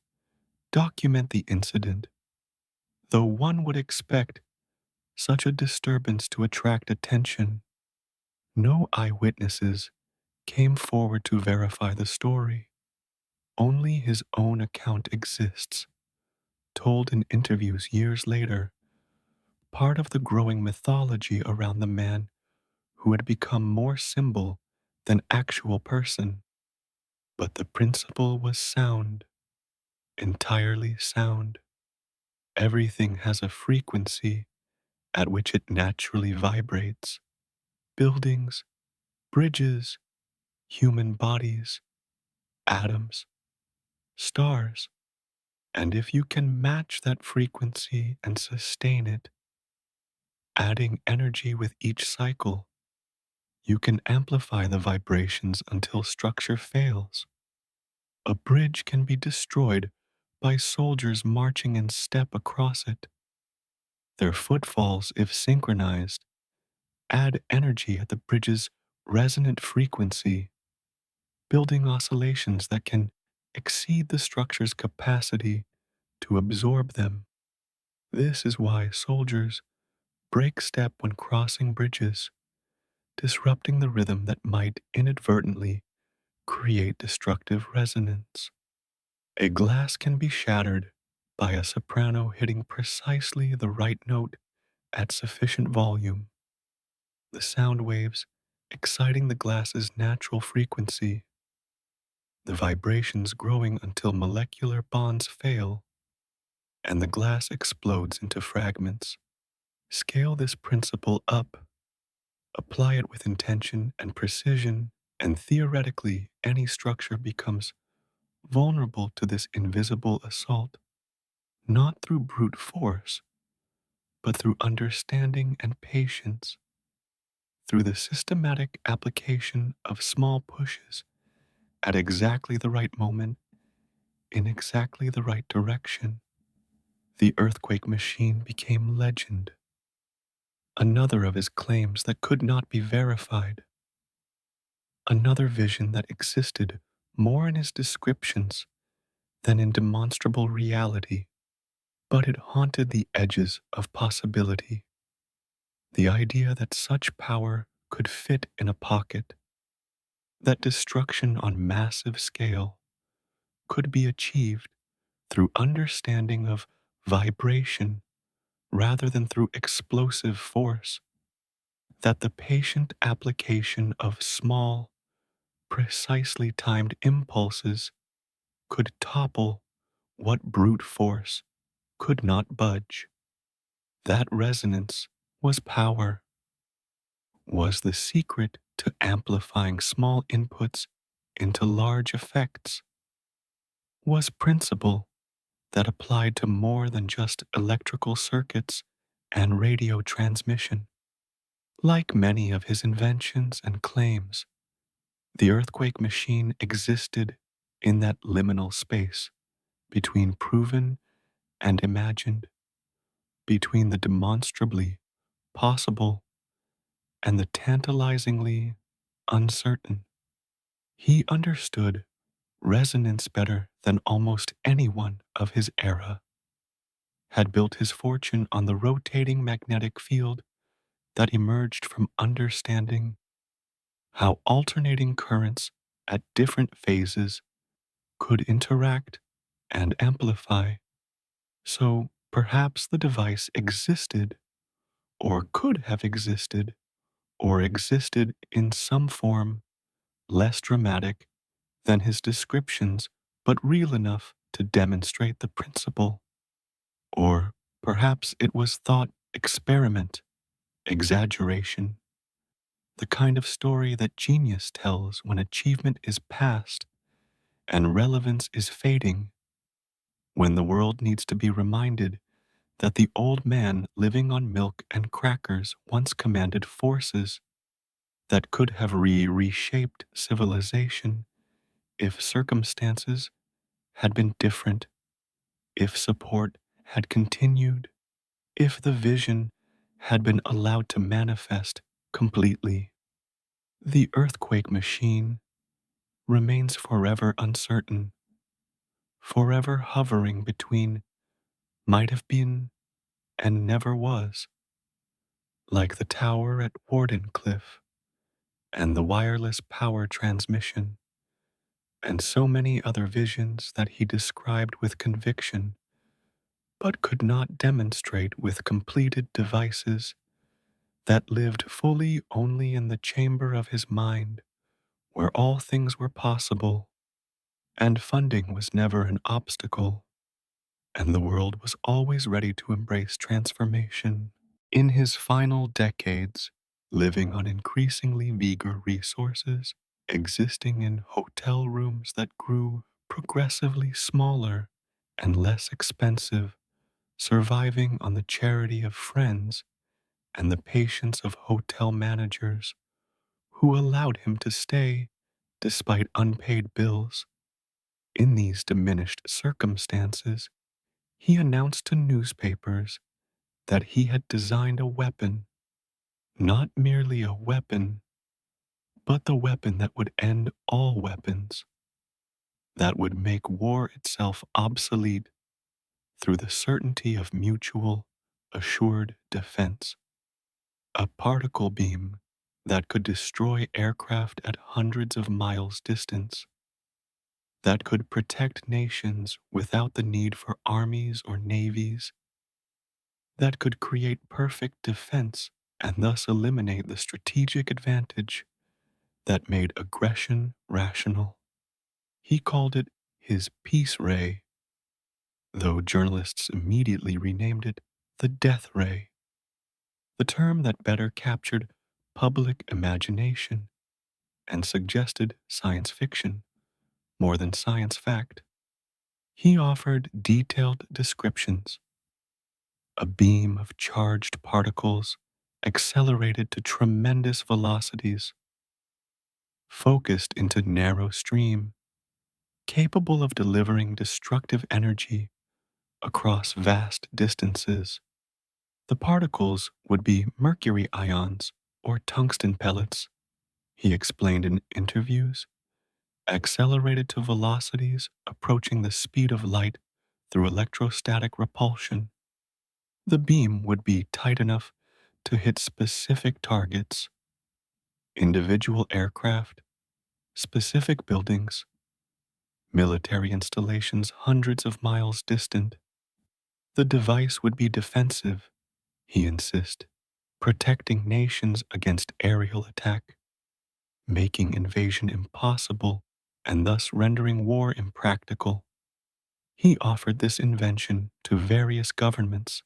document the incident, though one would expect such a disturbance to attract attention. No eyewitnesses came forward to verify the story. Only his own account exists, told in interviews years later, part of the growing mythology around the man who had become more symbol than actual person. But the principle was sound, entirely sound. Everything has a frequency at which it naturally vibrates. Buildings, bridges, human bodies, atoms, stars. And if you can match that frequency and sustain it, adding energy with each cycle, you can amplify the vibrations until structure fails. A bridge can be destroyed by soldiers marching in step across it. Their footfalls, if synchronized, add energy at the bridge's resonant frequency, building oscillations that can exceed the structure's capacity to absorb them. This is why soldiers break step when crossing bridges, disrupting the rhythm that might inadvertently create destructive resonance. A glass can be shattered by a soprano hitting precisely the right note at sufficient volume, the sound waves exciting the glass's natural frequency, the vibrations growing until molecular bonds fail and the glass explodes into fragments. Scale this principle up, apply it with intention and precision, and theoretically any structure becomes vulnerable to this invisible assault, not through brute force, but through understanding and patience, through the systematic application of small pushes at exactly the right moment, in exactly the right direction. The earthquake machine became legend, another of his claims that could not be verified, another vision that existed more in his descriptions than in demonstrable reality, but it haunted the edges of possibility. The idea that such power could fit in a pocket, that destruction on massive scale could be achieved through understanding of vibration rather than through explosive force, that the patient application of small, precisely timed impulses could topple what brute force could not budge. That resonance was power. was the secret to amplifying small inputs into large effects, was principle that applied to more than just electrical circuits and radio transmission. Like many of his inventions and claims, the earthquake machine existed in that liminal space between proven and imagined, between the demonstrably possible and the tantalizingly uncertain. He understood resonance better than almost anyone of his era, had built his fortune on the rotating magnetic field that emerged from understanding how alternating currents at different phases could interact and amplify. So perhaps the device existed, or could have existed, or existed in some form less dramatic than his descriptions, but real enough to demonstrate the principle. Or perhaps it was thought experiment, exaggeration, the kind of story that genius tells when achievement is past and relevance is fading, when the world needs to be reminded that the old man living on milk and crackers once commanded forces that could have reshaped civilization if circumstances had been different, if support had continued, if the vision had been allowed to manifest completely. The earthquake machine remains forever uncertain, forever hovering between might have been and never was, like the tower at Wardenclyffe and the wireless power transmission, and so many other visions that he described with conviction, but could not demonstrate with completed devices that lived fully only in the chamber of his mind, where all things were possible, and funding was never an obstacle, and the world was always ready to embrace transformation. In his final decades, living on increasingly meager resources, existing in hotel rooms that grew progressively smaller and less expensive, surviving on the charity of friends and the patience of hotel managers who allowed him to stay despite unpaid bills. In these diminished circumstances, he announced to newspapers that he had designed a weapon, not merely a weapon, but the weapon that would end all weapons, that would make war itself obsolete through the certainty of mutual, assured defense. A particle beam that could destroy aircraft at hundreds of miles distance, that could protect nations without the need for armies or navies, that could create perfect defense and thus eliminate the strategic advantage that made aggression rational. He called it his peace ray, though journalists immediately renamed it the death ray, the term that better captured public imagination and suggested science fiction more than science fact. He offered detailed descriptions: a beam of charged particles accelerated to tremendous velocities, focused into narrow stream, capable of delivering destructive energy across vast distances. The particles would be mercury ions or tungsten pellets, he explained in interviews, accelerated to velocities approaching the speed of light through electrostatic repulsion. The beam would be tight enough to hit specific targets, individual aircraft, specific buildings, military installations hundreds of miles distant. The device would be defensive, he insists, protecting nations against aerial attack, making invasion impossible and thus rendering war impractical. He offered this invention to various governments: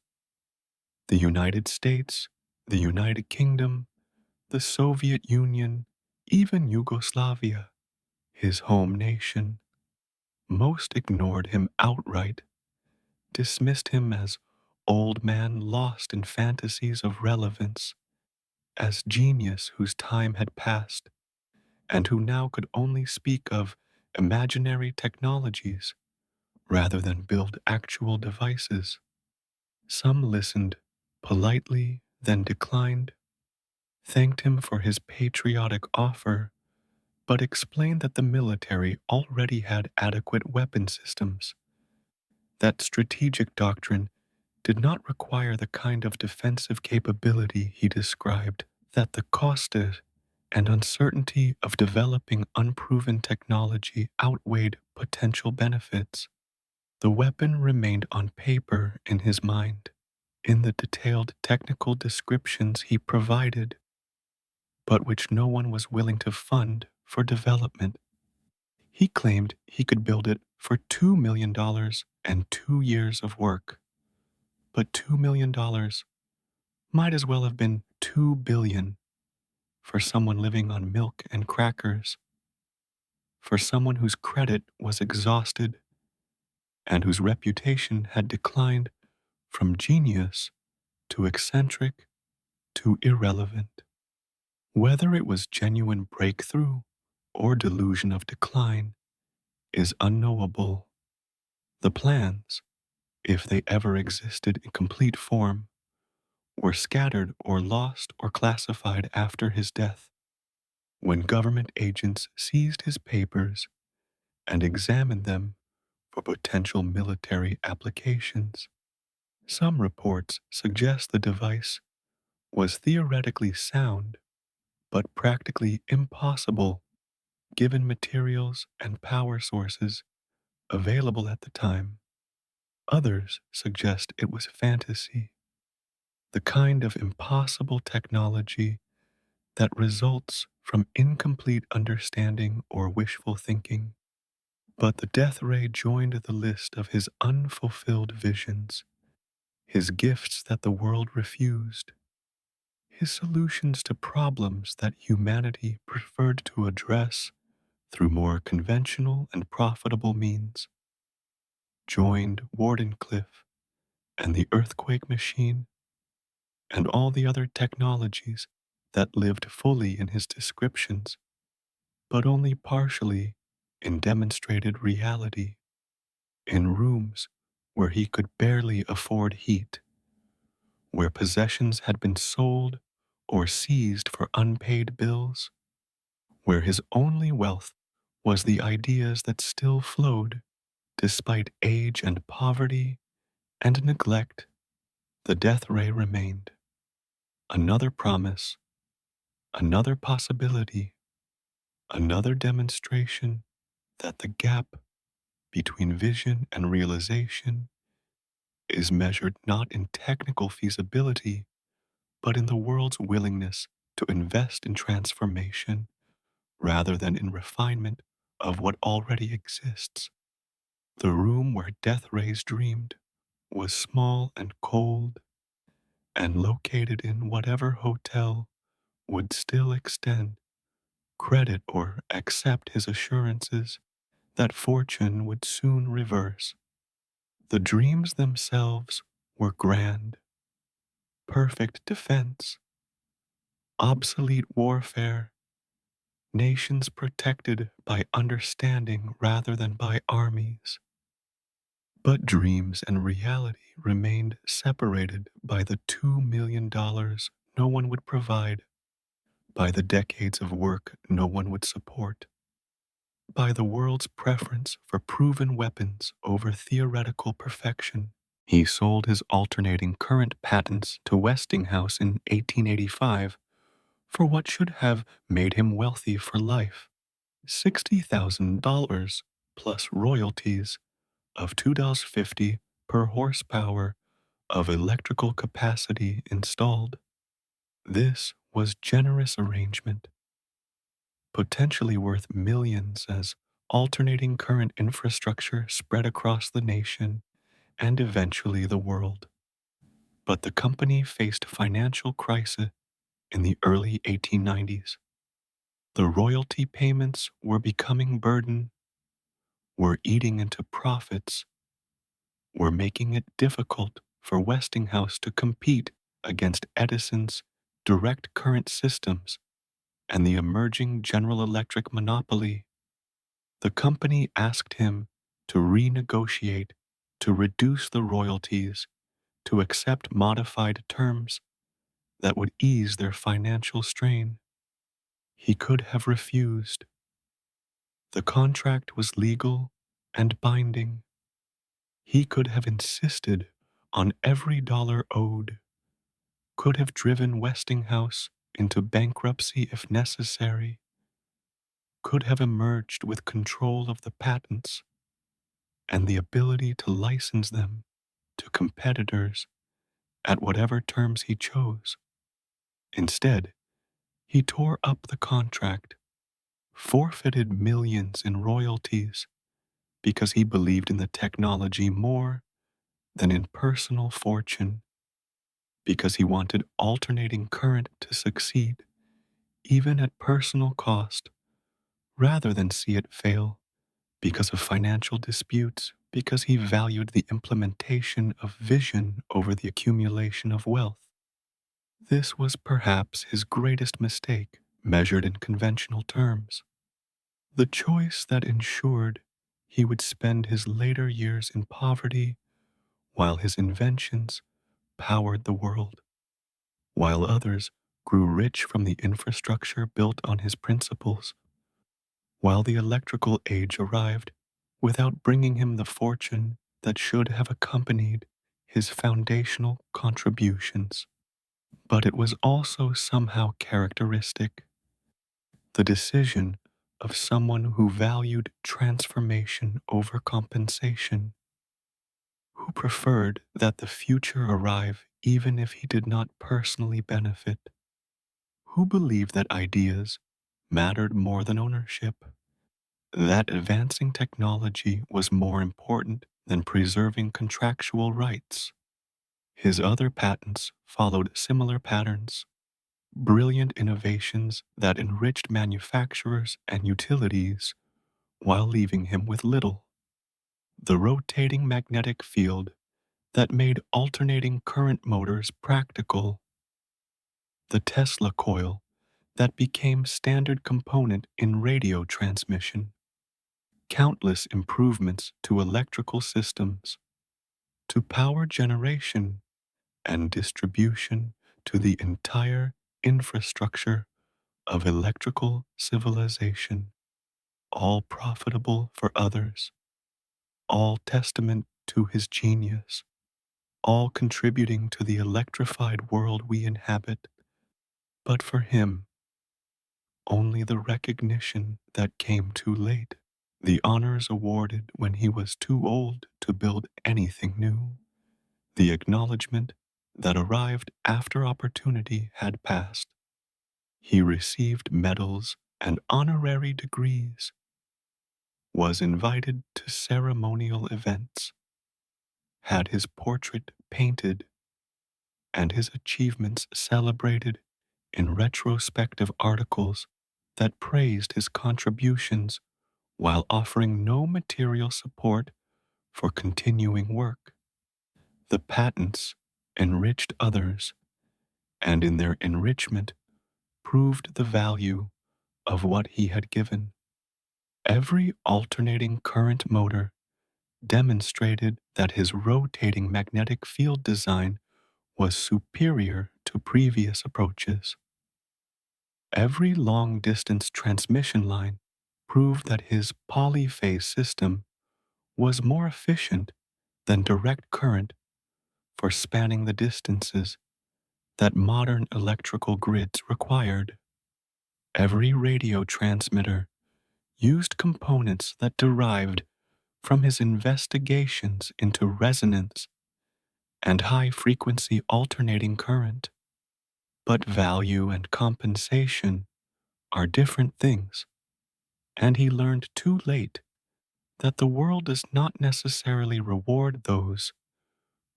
the United States, the United Kingdom, the Soviet Union, even Yugoslavia, his home nation, most ignored him outright, dismissed him as old man lost in fantasies of relevance, as genius whose time had passed, and who now could only speak of imaginary technologies rather than build actual devices. Some listened politely, then declined, thanked him for his patriotic offer, but explained that the military already had adequate weapon systems, that strategic doctrine did not require the kind of defensive capability he described, that the cost and uncertainty of developing unproven technology outweighed potential benefits. The weapon remained on paper in his mind, in the detailed technical descriptions he provided, but which no one was willing to fund for development. He claimed he could build it for $2 million and 2 years of work, but $2 million might as well have been 2 billion for someone living on milk and crackers, for someone whose credit was exhausted and whose reputation had declined from genius to eccentric to irrelevant. Whether it was genuine breakthrough or delusion of decline is unknowable. The plans, if they ever existed in complete form, were scattered or lost or classified after his death, when government agents seized his papers and examined them for potential military applications. Some reports suggest the device was theoretically sound, but practically impossible given materials and power sources available at the time. Others suggest it was fantasy, the kind of impossible technology that results from incomplete understanding or wishful thinking. But the death ray joined the list of his unfulfilled visions, his gifts that the world refused, his solutions to problems that humanity preferred to address through more conventional and profitable means. Joined Wardenclyffe and the earthquake machine and all the other technologies that lived fully in his descriptions, but only partially in demonstrated reality, in rooms where he could barely afford heat, where possessions had been sold or seized for unpaid bills, where his only wealth was the ideas that still flowed despite age and poverty and neglect. The death ray remained. Another promise, another possibility, another demonstration that the gap between vision and realization is measured not in technical feasibility, but in the world's willingness to invest in transformation rather than in refinement of what already exists. The room where death rays dreamed was small and cold and located in whatever hotel would still extend credit or accept his assurances that fortune would soon reverse. The dreams themselves were grand, perfect defense, obsolete warfare, nations protected by understanding rather than by armies. But dreams and reality remained separated by the $2 million no one would provide, by the decades of work no one would support, by the world's preference for proven weapons over theoretical perfection. He sold his alternating current patents to Westinghouse in 1885 for what should have made him wealthy for life, $60,000 plus royalties of $2.50 per horsepower of electrical capacity installed. This was generous arrangement, potentially worth millions as alternating current infrastructure spread across the nation and eventually the world. But the company faced financial crisis in the early 1890s. The royalty payments were becoming burden, were eating into profits, were making it difficult for Westinghouse to compete against Edison's direct current systems and the emerging General Electric monopoly. The company asked him to renegotiate, to reduce the royalties, to accept modified terms that would ease their financial strain. He could have refused. The contract was legal and binding. He could have insisted on every dollar owed, could have driven Westinghouse into bankruptcy if necessary, could have emerged with control of the patents and the ability to license them to competitors at whatever terms he chose. Instead, he tore up the contract, forfeited millions in royalties because he believed in the technology more than in personal fortune, because he wanted alternating current to succeed, even at personal cost, rather than see it fail because of financial disputes, because he valued the implementation of vision over the accumulation of wealth. This was perhaps his greatest mistake, measured in conventional terms. The choice that ensured he would spend his later years in poverty while his inventions powered the world, while others grew rich from the infrastructure built on his principles, while the electrical age arrived without bringing him the fortune that should have accompanied his foundational contributions. But it was also somehow characteristic, the decision of someone who valued transformation over compensation, who preferred that the future arrive even if he did not personally benefit, who believed that ideas mattered more than ownership, that advancing technology was more important than preserving contractual rights. His other patents followed similar patterns, brilliant innovations that enriched manufacturers and utilities while leaving him with little. The rotating magnetic field that made alternating current motors practical, the Tesla coil that became standard component in radio transmission, countless improvements to electrical systems, to power generation and distribution, to the entire infrastructure of electrical civilization, all profitable for others, all testament to his genius, all contributing to the electrified world we inhabit. But for him, only the recognition that came too late, the honors awarded when he was too old to build anything new, the acknowledgement that arrived after opportunity had passed. He received medals and honorary degrees, was invited to ceremonial events, had his portrait painted, and his achievements celebrated in retrospective articles that praised his contributions while offering no material support for continuing work. The patents enriched others, and in their enrichment proved the value of what he had given. Every alternating current motor demonstrated that his rotating magnetic field design was superior to previous approaches. Every long-distance transmission line proved that his polyphase system was more efficient than direct current for spanning the distances that modern electrical grids required. Every radio transmitter used components that derived from his investigations into resonance and high-frequency alternating current. But value and compensation are different things, and he learned too late that the world does not necessarily reward those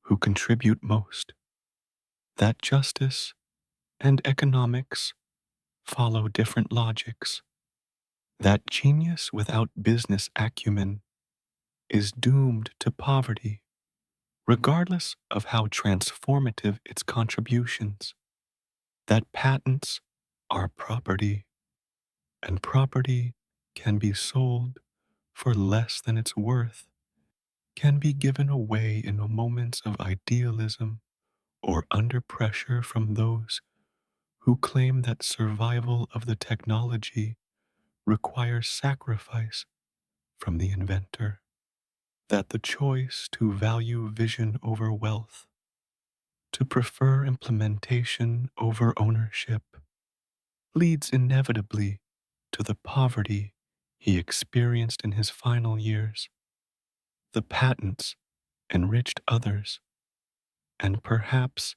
who contribute most, that justice and economics follow different logics. That genius without business acumen is doomed to poverty, regardless of how transformative its contributions. That patents are property, and property can be sold for less than its worth, can be given away in moments of idealism or under pressure from those who claim that survival of the technology requires sacrifice from the inventor, that the choice to value vision over wealth, to prefer implementation over ownership, leads inevitably to the poverty he experienced in his final years. The patents enriched others, and perhaps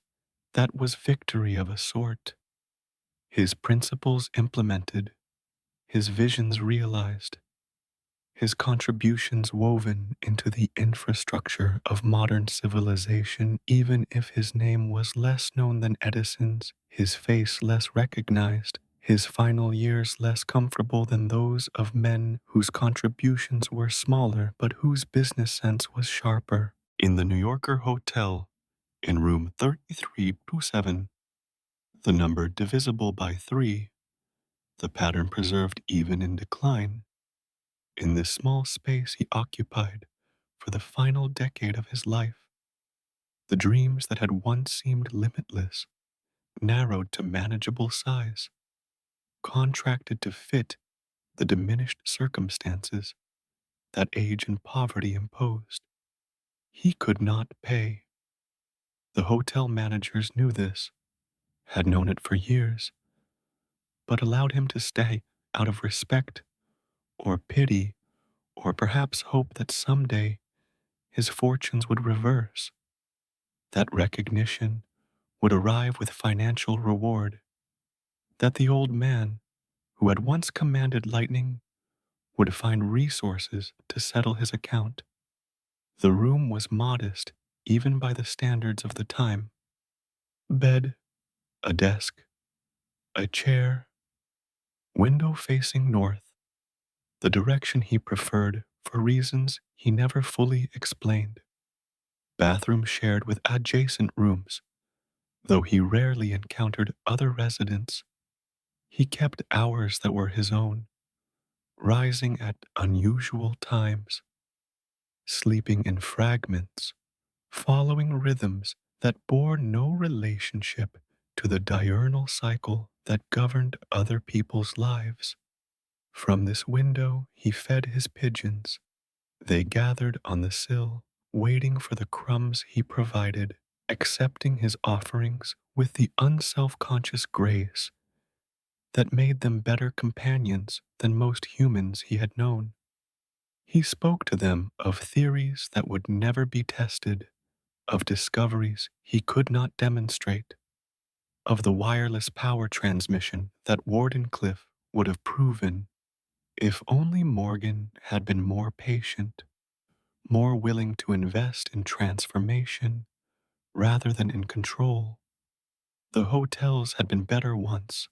that was victory of a sort. His principles implemented, his visions realized, his contributions woven into the infrastructure of modern civilization, even if his name was less known than Edison's, his face less recognized, his final years less comfortable than those of men whose contributions were smaller but whose business sense was sharper. In the New Yorker Hotel, in room 3327, the number divisible by 3, the pattern preserved even in decline, in this small space he occupied for the final decade of his life, the dreams that had once seemed limitless narrowed to manageable size, contracted to fit the diminished circumstances that age and poverty imposed. He could not pay. The hotel managers knew this, had known it for years, but allowed him to stay out of respect or pity or perhaps hope that someday his fortunes would reverse, that recognition would arrive with financial reward, that the old man who had once commanded lightning would find resources to settle his account. The room was modest even by the standards of the time. Bed, a desk, a chair, window facing north, the direction he preferred for reasons he never fully explained. Bathroom shared with adjacent rooms, though he rarely encountered other residents. He kept hours that were his own, rising at unusual times, sleeping in fragments, following rhythms that bore no relationship to the diurnal cycle that governed other people's lives. From this window he fed his pigeons. They gathered on the sill, waiting for the crumbs he provided, accepting his offerings with the unself-conscious grace that made them better companions than most humans he had known. He spoke to them of theories that would never be tested, of discoveries he could not demonstrate, of the wireless power transmission that Wardenclyffe would have proven if only Morgan had been more patient, more willing to invest in transformation rather than in control. The hotels had been better once,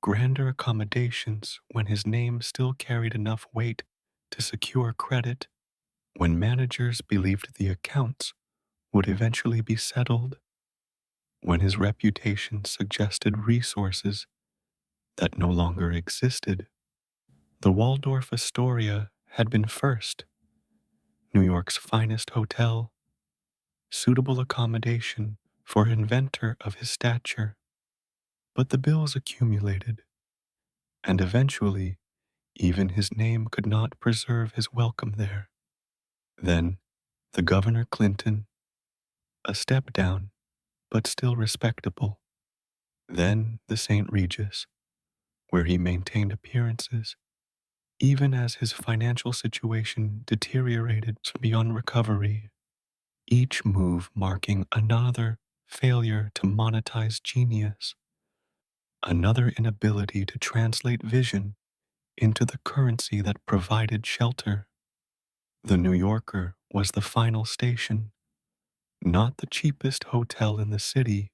grander accommodations when his name still carried enough weight to secure credit, when managers believed the accounts would eventually be settled, when his reputation suggested resources that no longer existed. The Waldorf Astoria had been first, New York's finest hotel, suitable accommodation for an inventor of his stature. But the bills accumulated, and eventually even his name could not preserve his welcome there. Then the Governor Clinton, a step down, but still respectable. Then the St. Regis, where he maintained appearances, even as his financial situation deteriorated beyond recovery, each move marking another failure to monetize genius, another inability to translate vision into the currency that provided shelter. The New Yorker was the final station, not the cheapest hotel in the city,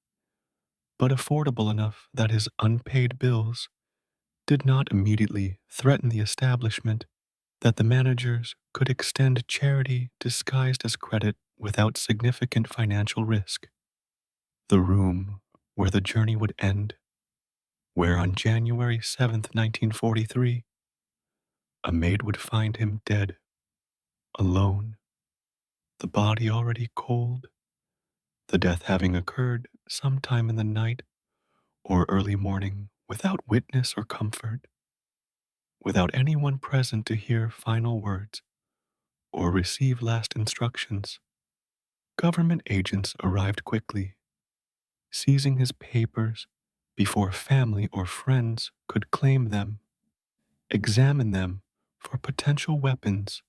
but affordable enough that his unpaid bills did not immediately threaten the establishment, that the managers could extend charity disguised as credit without significant financial risk. The room where the journey would end, where on January 7th, 1943, a maid would find him dead, alone, the body already cold, the death having occurred sometime in the night or early morning without witness or comfort, without anyone present to hear final words or receive last instructions. Government agents arrived quickly, seizing his papers before family or friends could claim them, examine them for potential weapons,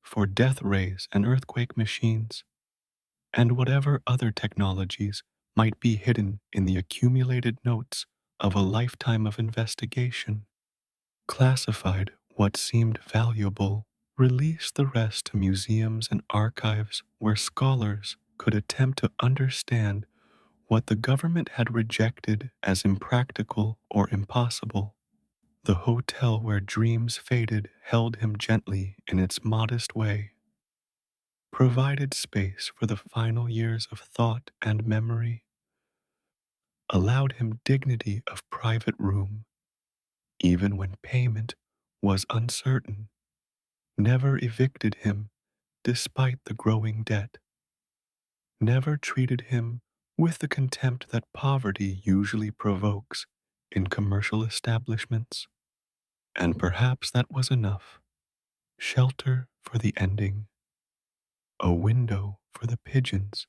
for death rays and earthquake machines, and whatever other technologies might be hidden in the accumulated notes of a lifetime of investigation. Classified what seemed valuable, released the rest to museums and archives where scholars could attempt to understand what the government had rejected as impractical or impossible. The hotel where dreams faded held him gently in its modest way, provided space for the final years of thought and memory, allowed him dignity of private room, even when payment was uncertain, never evicted him despite the growing debt, never treated him with the contempt that poverty usually provokes in commercial establishments. And perhaps that was enough. Shelter for the ending, a window for the pigeons,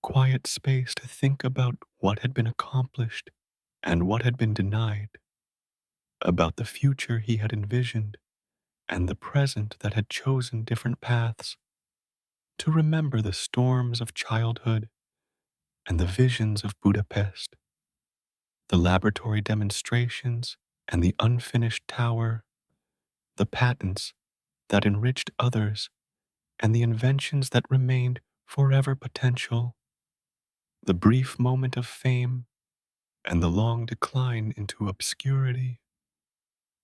quiet space to think about what had been accomplished and what had been denied, about the future he had envisioned and the present that had chosen different paths, to remember the storms of childhood and the visions of Budapest, the laboratory demonstrations and the unfinished tower, the patents that enriched others and the inventions that remained forever potential, the brief moment of fame and the long decline into obscurity,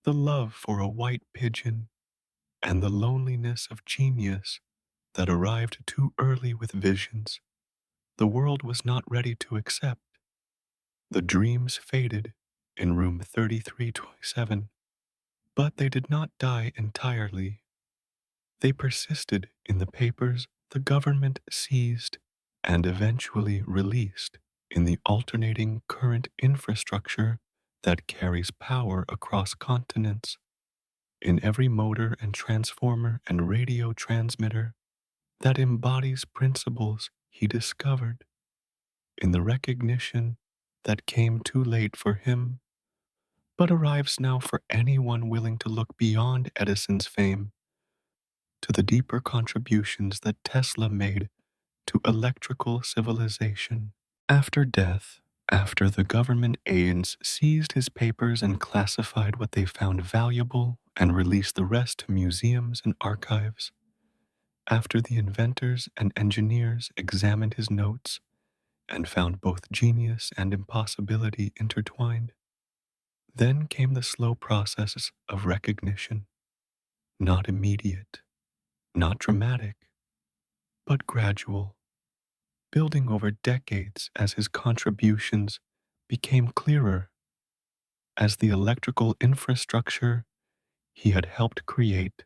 the love for a white pigeon and the loneliness of genius that arrived too early with visions the world was not ready to accept. The dreams faded in room 3327, but they did not die entirely. They persisted in the papers the government seized and eventually released in the alternating current infrastructure that carries power across continents, in every motor and transformer and radio transmitter that embodies principles he discovered, in the recognition that came too late for him, but arrives now for anyone willing to look beyond Edison's fame to the deeper contributions that Tesla made to electrical civilization. After death, after the government agents seized his papers and classified what they found valuable and released the rest to museums and archives, after the inventors and engineers examined his notes and found both genius and impossibility intertwined, then came the slow process of recognition, not immediate, not dramatic, but gradual, building over decades as his contributions became clearer, as the electrical infrastructure he had helped create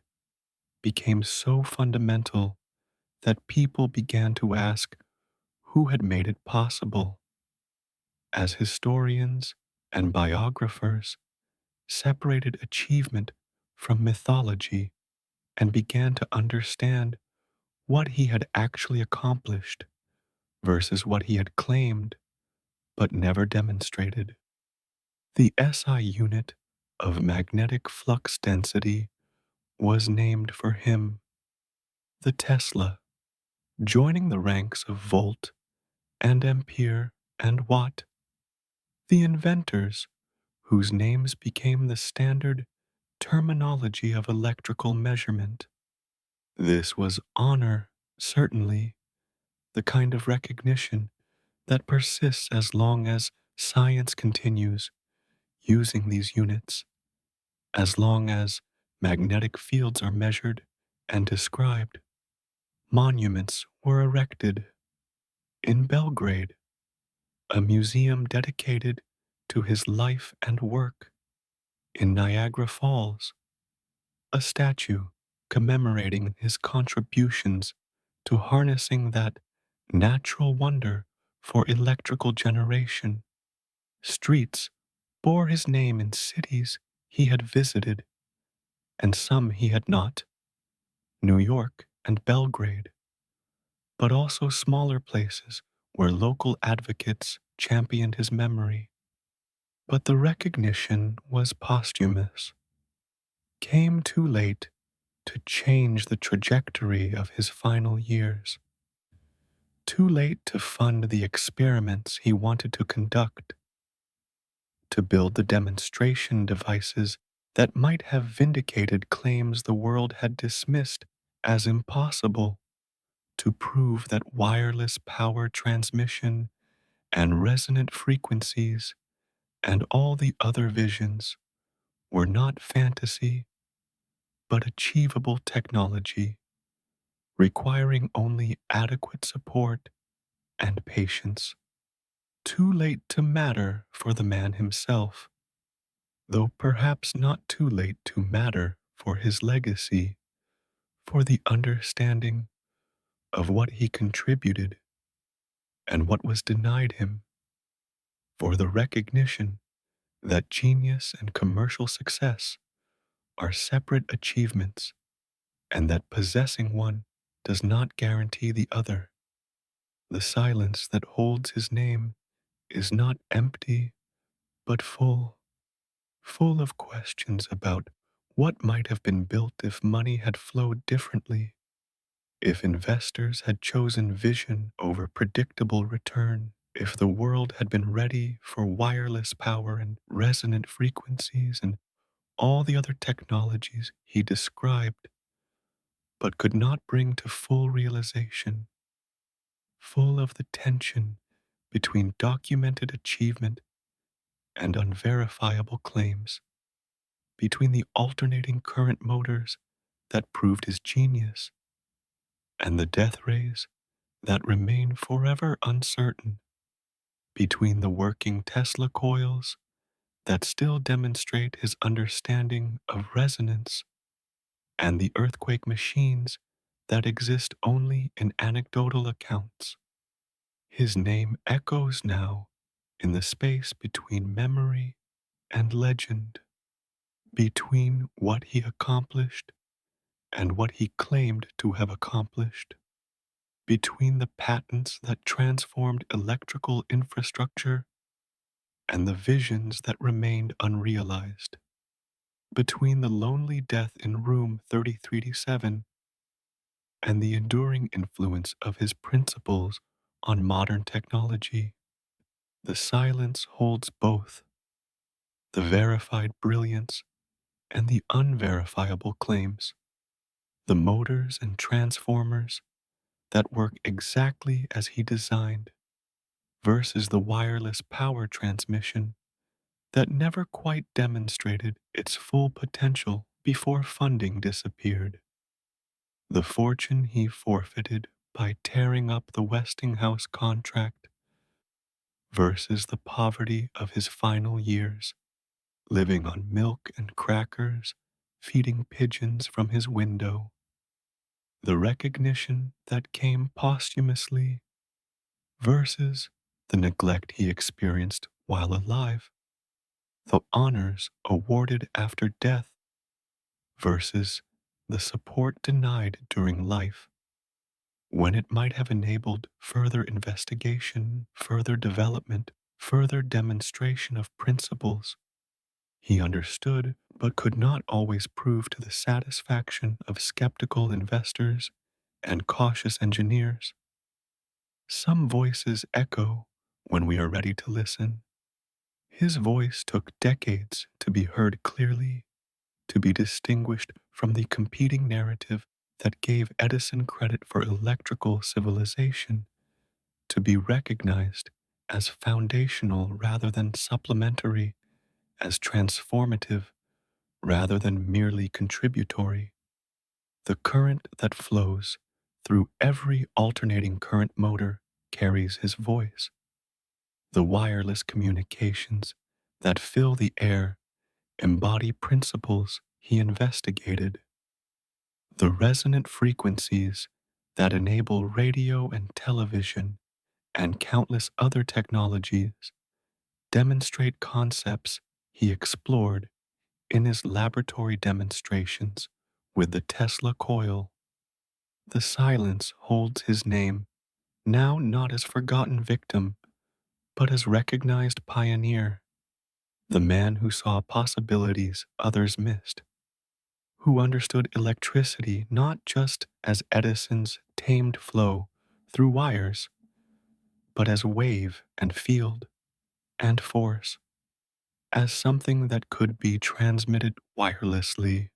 became so fundamental that people began to ask who had made it possible, as historians and biographers separated achievement from mythology and began to understand what he had actually accomplished versus what he had claimed but never demonstrated. The SI unit of magnetic flux density was named for him, the Tesla, joining the ranks of volt and ampere and watt, the inventors whose names became the standard terminology of electrical measurement. This was honor, certainly, the kind of recognition that persists as long as Science continues using these units as long as magnetic fields are measured and described. Monuments were erected in Belgrade, a museum dedicated to his life and work. In Niagara Falls, a statue commemorating his contributions to harnessing that natural wonder for electrical generation. Streets bore his name in cities he had visited and some he had not, New York and Belgrade, but also smaller places where local advocates championed his memory. But the recognition was posthumous, came too late to change the trajectory of his final years, too late to fund the experiments he wanted to conduct, to build the demonstration devices that might have vindicated claims the world had dismissed as impossible, to prove that wireless power transmission and resonant frequencies and all the other visions were not fantasy, but achievable technology, requiring only adequate support and patience. Too late to matter for the man himself, though perhaps not too late to matter for his legacy, for the understanding of what he contributed and what was denied him, for the recognition that genius and commercial success are separate achievements and that possessing one does not guarantee the other. The silence that holds his name is not empty, but full, full of questions about what might have been built if money had flowed differently, if investors had chosen vision over predictable return, if the world had been ready for wireless power and resonant frequencies and all the other technologies he described, but could not bring to full realization, full of the tension between documented achievement and unverifiable claims, between the alternating current motors that proved his genius and the death rays that remain forever uncertain, between the working Tesla coils that still demonstrate his understanding of resonance and the earthquake machines that exist only in anecdotal accounts. His name echoes now in the space between memory and legend, between what he accomplished and what he claimed to have accomplished, between the patents that transformed electrical infrastructure and the visions that remained unrealized, between the lonely death in room 3387 and the enduring influence of his principles on modern technology. The silence holds both, the verified brilliance and the unverifiable claims, the motors and transformers that work exactly as he designed versus the wireless power transmission that never quite demonstrated its full potential before funding disappeared. The fortune he forfeited by tearing up the Westinghouse contract versus the poverty of his final years, living on milk and crackers, feeding pigeons from his window. The recognition that came posthumously versus the neglect he experienced while alive. The honors awarded after death versus the support denied during life, when it might have enabled further investigation, further development, further demonstration of principles he understood but could not always prove to the satisfaction of skeptical investors and cautious engineers. Some voices echo when we are ready to listen. His voice took decades to be heard clearly, to be distinguished from the competing narrative that gave Edison credit for electrical civilization, to be recognized as foundational rather than supplementary, as transformative rather than merely contributory. The current that flows through every alternating current motor carries his voice. The wireless communications that fill the air embody principles he investigated. The resonant frequencies that enable radio and television and countless other technologies demonstrate concepts he explored in his laboratory demonstrations with the Tesla coil. The silence holds his name, now not as forgotten victim, but as recognized pioneer, the man who saw possibilities others missed, who understood electricity not just as Edison's tamed flow through wires, but as wave and field and force, as something that could be transmitted wirelessly,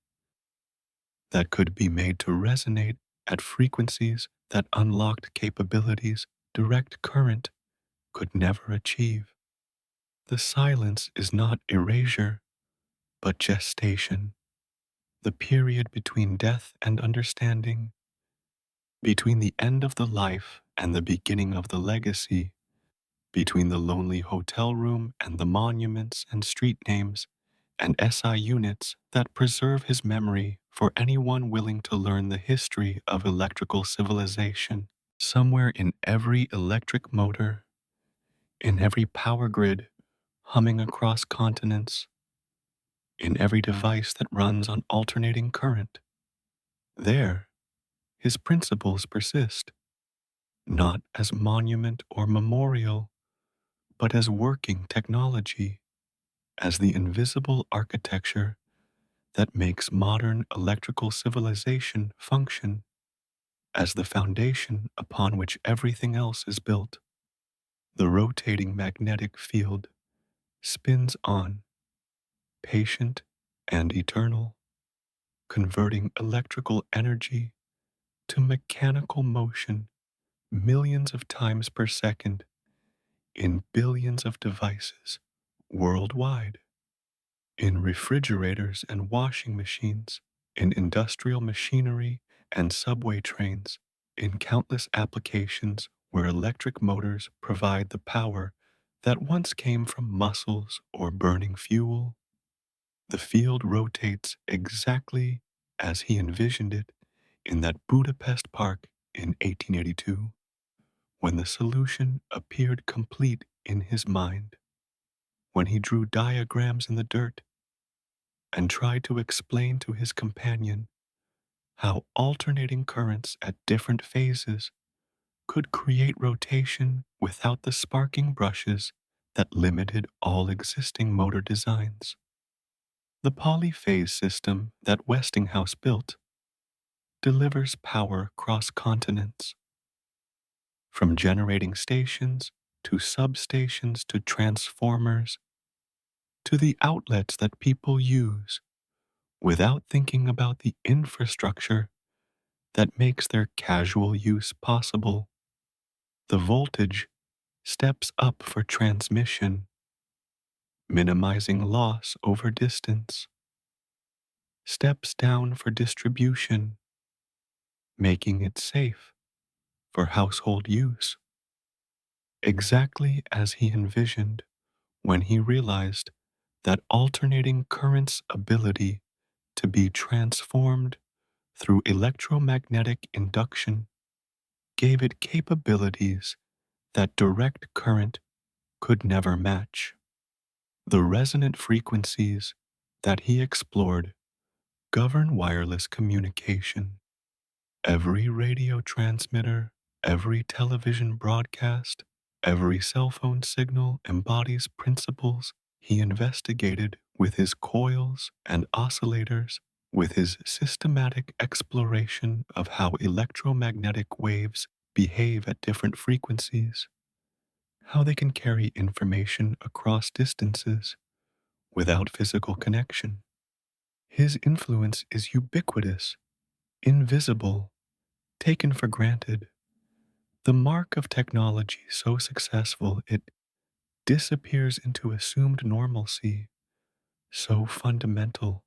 that could be made to resonate at frequencies that unlocked capabilities direct current could never achieve. The silence is not erasure, but gestation, the period between death and understanding, between the end of the life and the beginning of the legacy, between the lonely hotel room and the monuments and street names and SI units that preserve his memory for anyone willing to learn the history of electrical civilization. Somewhere in every electric motor, in every power grid humming across continents, in every device that runs on alternating current, there his principles persist, not as monument or memorial, but as working technology, as the invisible architecture that makes modern electrical civilization function, as the foundation upon which everything else is built. The rotating magnetic field spins on, patient and eternal, converting electrical energy to mechanical motion millions of times per second in billions of devices worldwide, in refrigerators and washing machines, in industrial machinery and subway trains, in countless applications where electric motors provide the power that once came from muscles or burning fuel. The field rotates exactly as he envisioned it in that Budapest park in 1882, when the solution appeared complete in his mind, when he drew diagrams in the dirt and tried to explain to his companion how alternating currents at different phases could create rotation without the sparking brushes that limited all existing motor designs. The polyphase system that Westinghouse built delivers power across continents, from generating stations to substations to transformers to the outlets that people use without thinking about the infrastructure that makes their casual use possible. The voltage steps up for transmission, minimizing loss over distance, steps down for distribution, making it safe for household use, exactly as he envisioned when he realized that alternating current's ability to be transformed through electromagnetic induction gave it capabilities that direct current could never match. The resonant frequencies that he explored govern wireless communication. Every radio transmitter, every television broadcast, every cell phone signal embodies principles he investigated with his coils and oscillators, with his systematic exploration of how electromagnetic waves behave at different frequencies, how they can carry information across distances without physical connection. His influence is ubiquitous, invisible, taken for granted, the mark of technology so successful it disappears into assumed normalcy so fundamental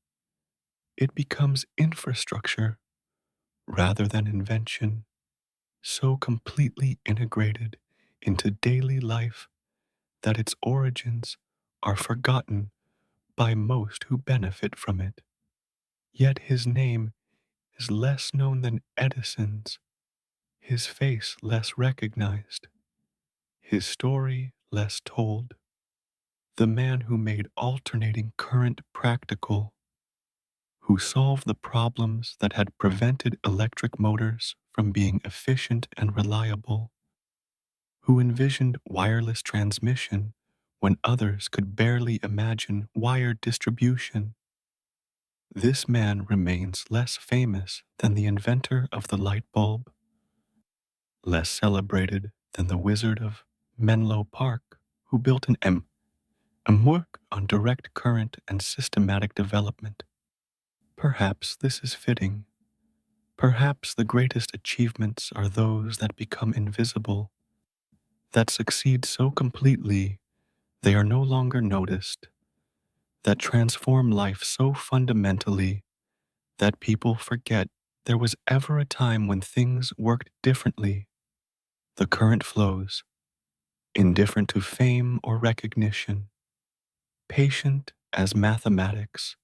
it becomes infrastructure rather than invention, so completely integrated into daily life that its origins are forgotten by most who benefit from it. Yet his name is less known than Edison's, his face less recognized, his story less told. The man who made alternating current practical, who solved the problems that had prevented electric motors from being efficient and reliable, who envisioned wireless transmission when others could barely imagine wired distribution. This man remains less famous than the inventor of the light bulb, less celebrated than the wizard of Menlo Park, who built a work on direct current and systematic development. Perhaps this is fitting. Perhaps the greatest achievements are those that become invisible, that succeed so completely they are no longer noticed, that transform life so fundamentally that people forget there was ever a time when things worked differently. The current flows, indifferent to fame or recognition, patient as mathematics,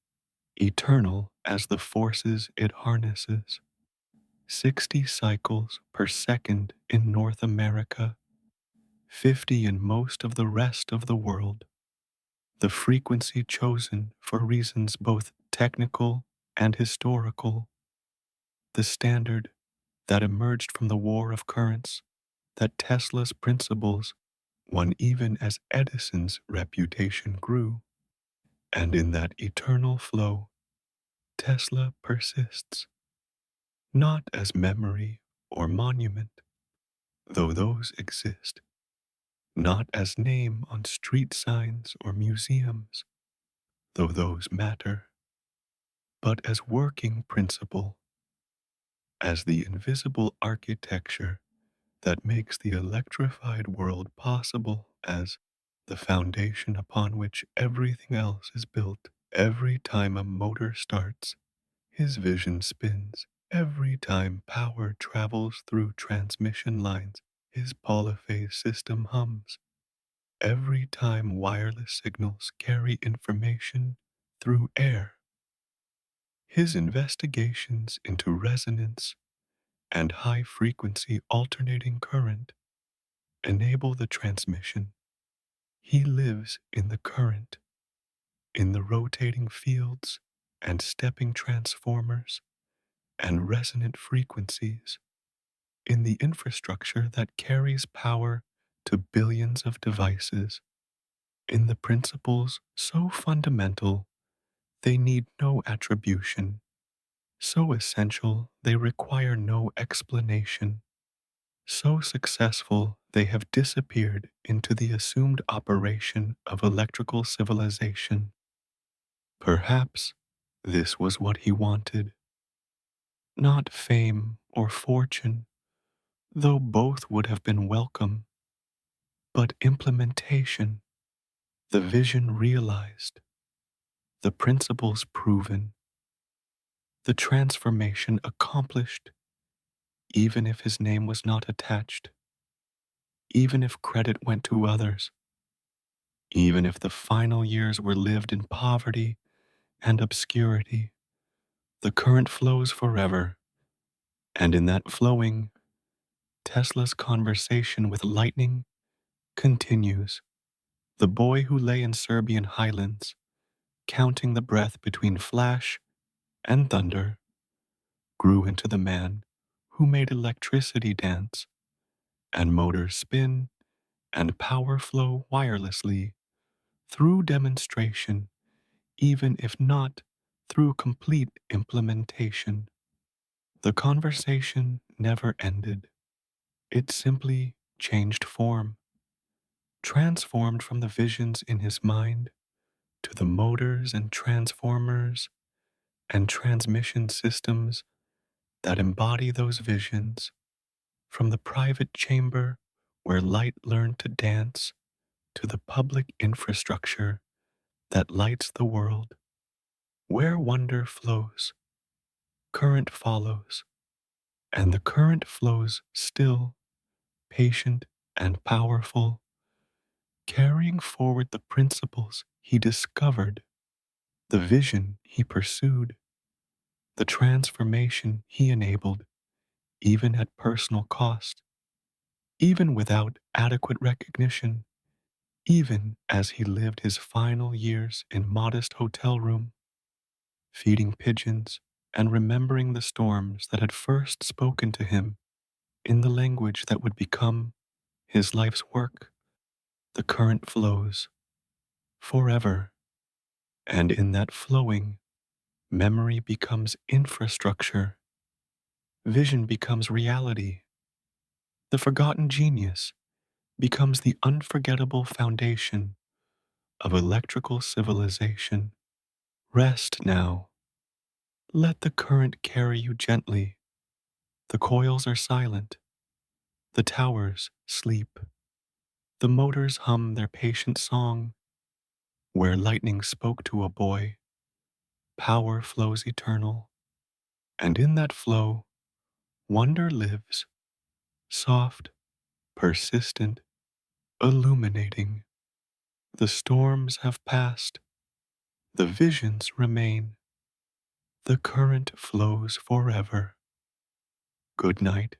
eternal as the forces it harnesses. 60 cycles per second in North America, 50 in most of the rest of the world. The frequency chosen for reasons both technical and historical. The standard that emerged from the war of currents that Tesla's principles won even as Edison's reputation grew. And in that eternal flow, Tesla persists, not as memory or monument, though those exist, not as name on street signs or museums, though those matter, but as working principle, as the invisible architecture that makes the electrified world possible, as the foundation upon which everything else is built. Every time a motor starts, his vision spins. Every time power travels through transmission lines, his polyphase system hums. Every time wireless signals carry information through air, his investigations into resonance and high frequency alternating current enable the transmission. He lives in the current, in the rotating fields and stepping transformers and resonant frequencies, in the infrastructure that carries power to billions of devices, in the principles so fundamental they need no attribution, so essential they require no explanation, so successful they have disappeared into the assumed operation of electrical civilization. Perhaps this was what he wanted. Not fame or fortune, though both would have been welcome, but implementation, the vision realized, the principles proven, the transformation accomplished, even if his name was not attached, even if credit went to others, even if the final years were lived in poverty and obscurity. The current flows forever, and in that flowing, Tesla's conversation with lightning continues. The boy who lay in Serbian highlands, counting the breath between flash and thunder, grew into the man who made electricity dance and motors spin and power flow wirelessly through demonstration, even if not through complete implementation. The conversation never ended. It simply changed form, transformed from the visions in his mind to the motors and transformers and transmission systems that embody those visions, from the private chamber where light learned to dance to the public infrastructure that lights the world. Where wonder flows, current follows, and the current flows still, patient and powerful, carrying forward the principles he discovered, the vision he pursued, the transformation he enabled, even at personal cost, even without adequate recognition, even as he lived his final years in modest hotel room, feeding pigeons and remembering the storms that had first spoken to him in the language that would become his life's work. The current flows forever, and in that flowing, memory becomes infrastructure, vision becomes reality, the forgotten genius becomes the unforgettable foundation of electrical civilization. Rest now. Let the current carry you gently. The coils are silent. The towers sleep. The motors hum their patient song. Where lightning spoke to a boy, power flows eternal. And in that flow, wonder lives, soft, persistent, illuminating. The storms have passed. The visions remain. The current flows forever. Good night.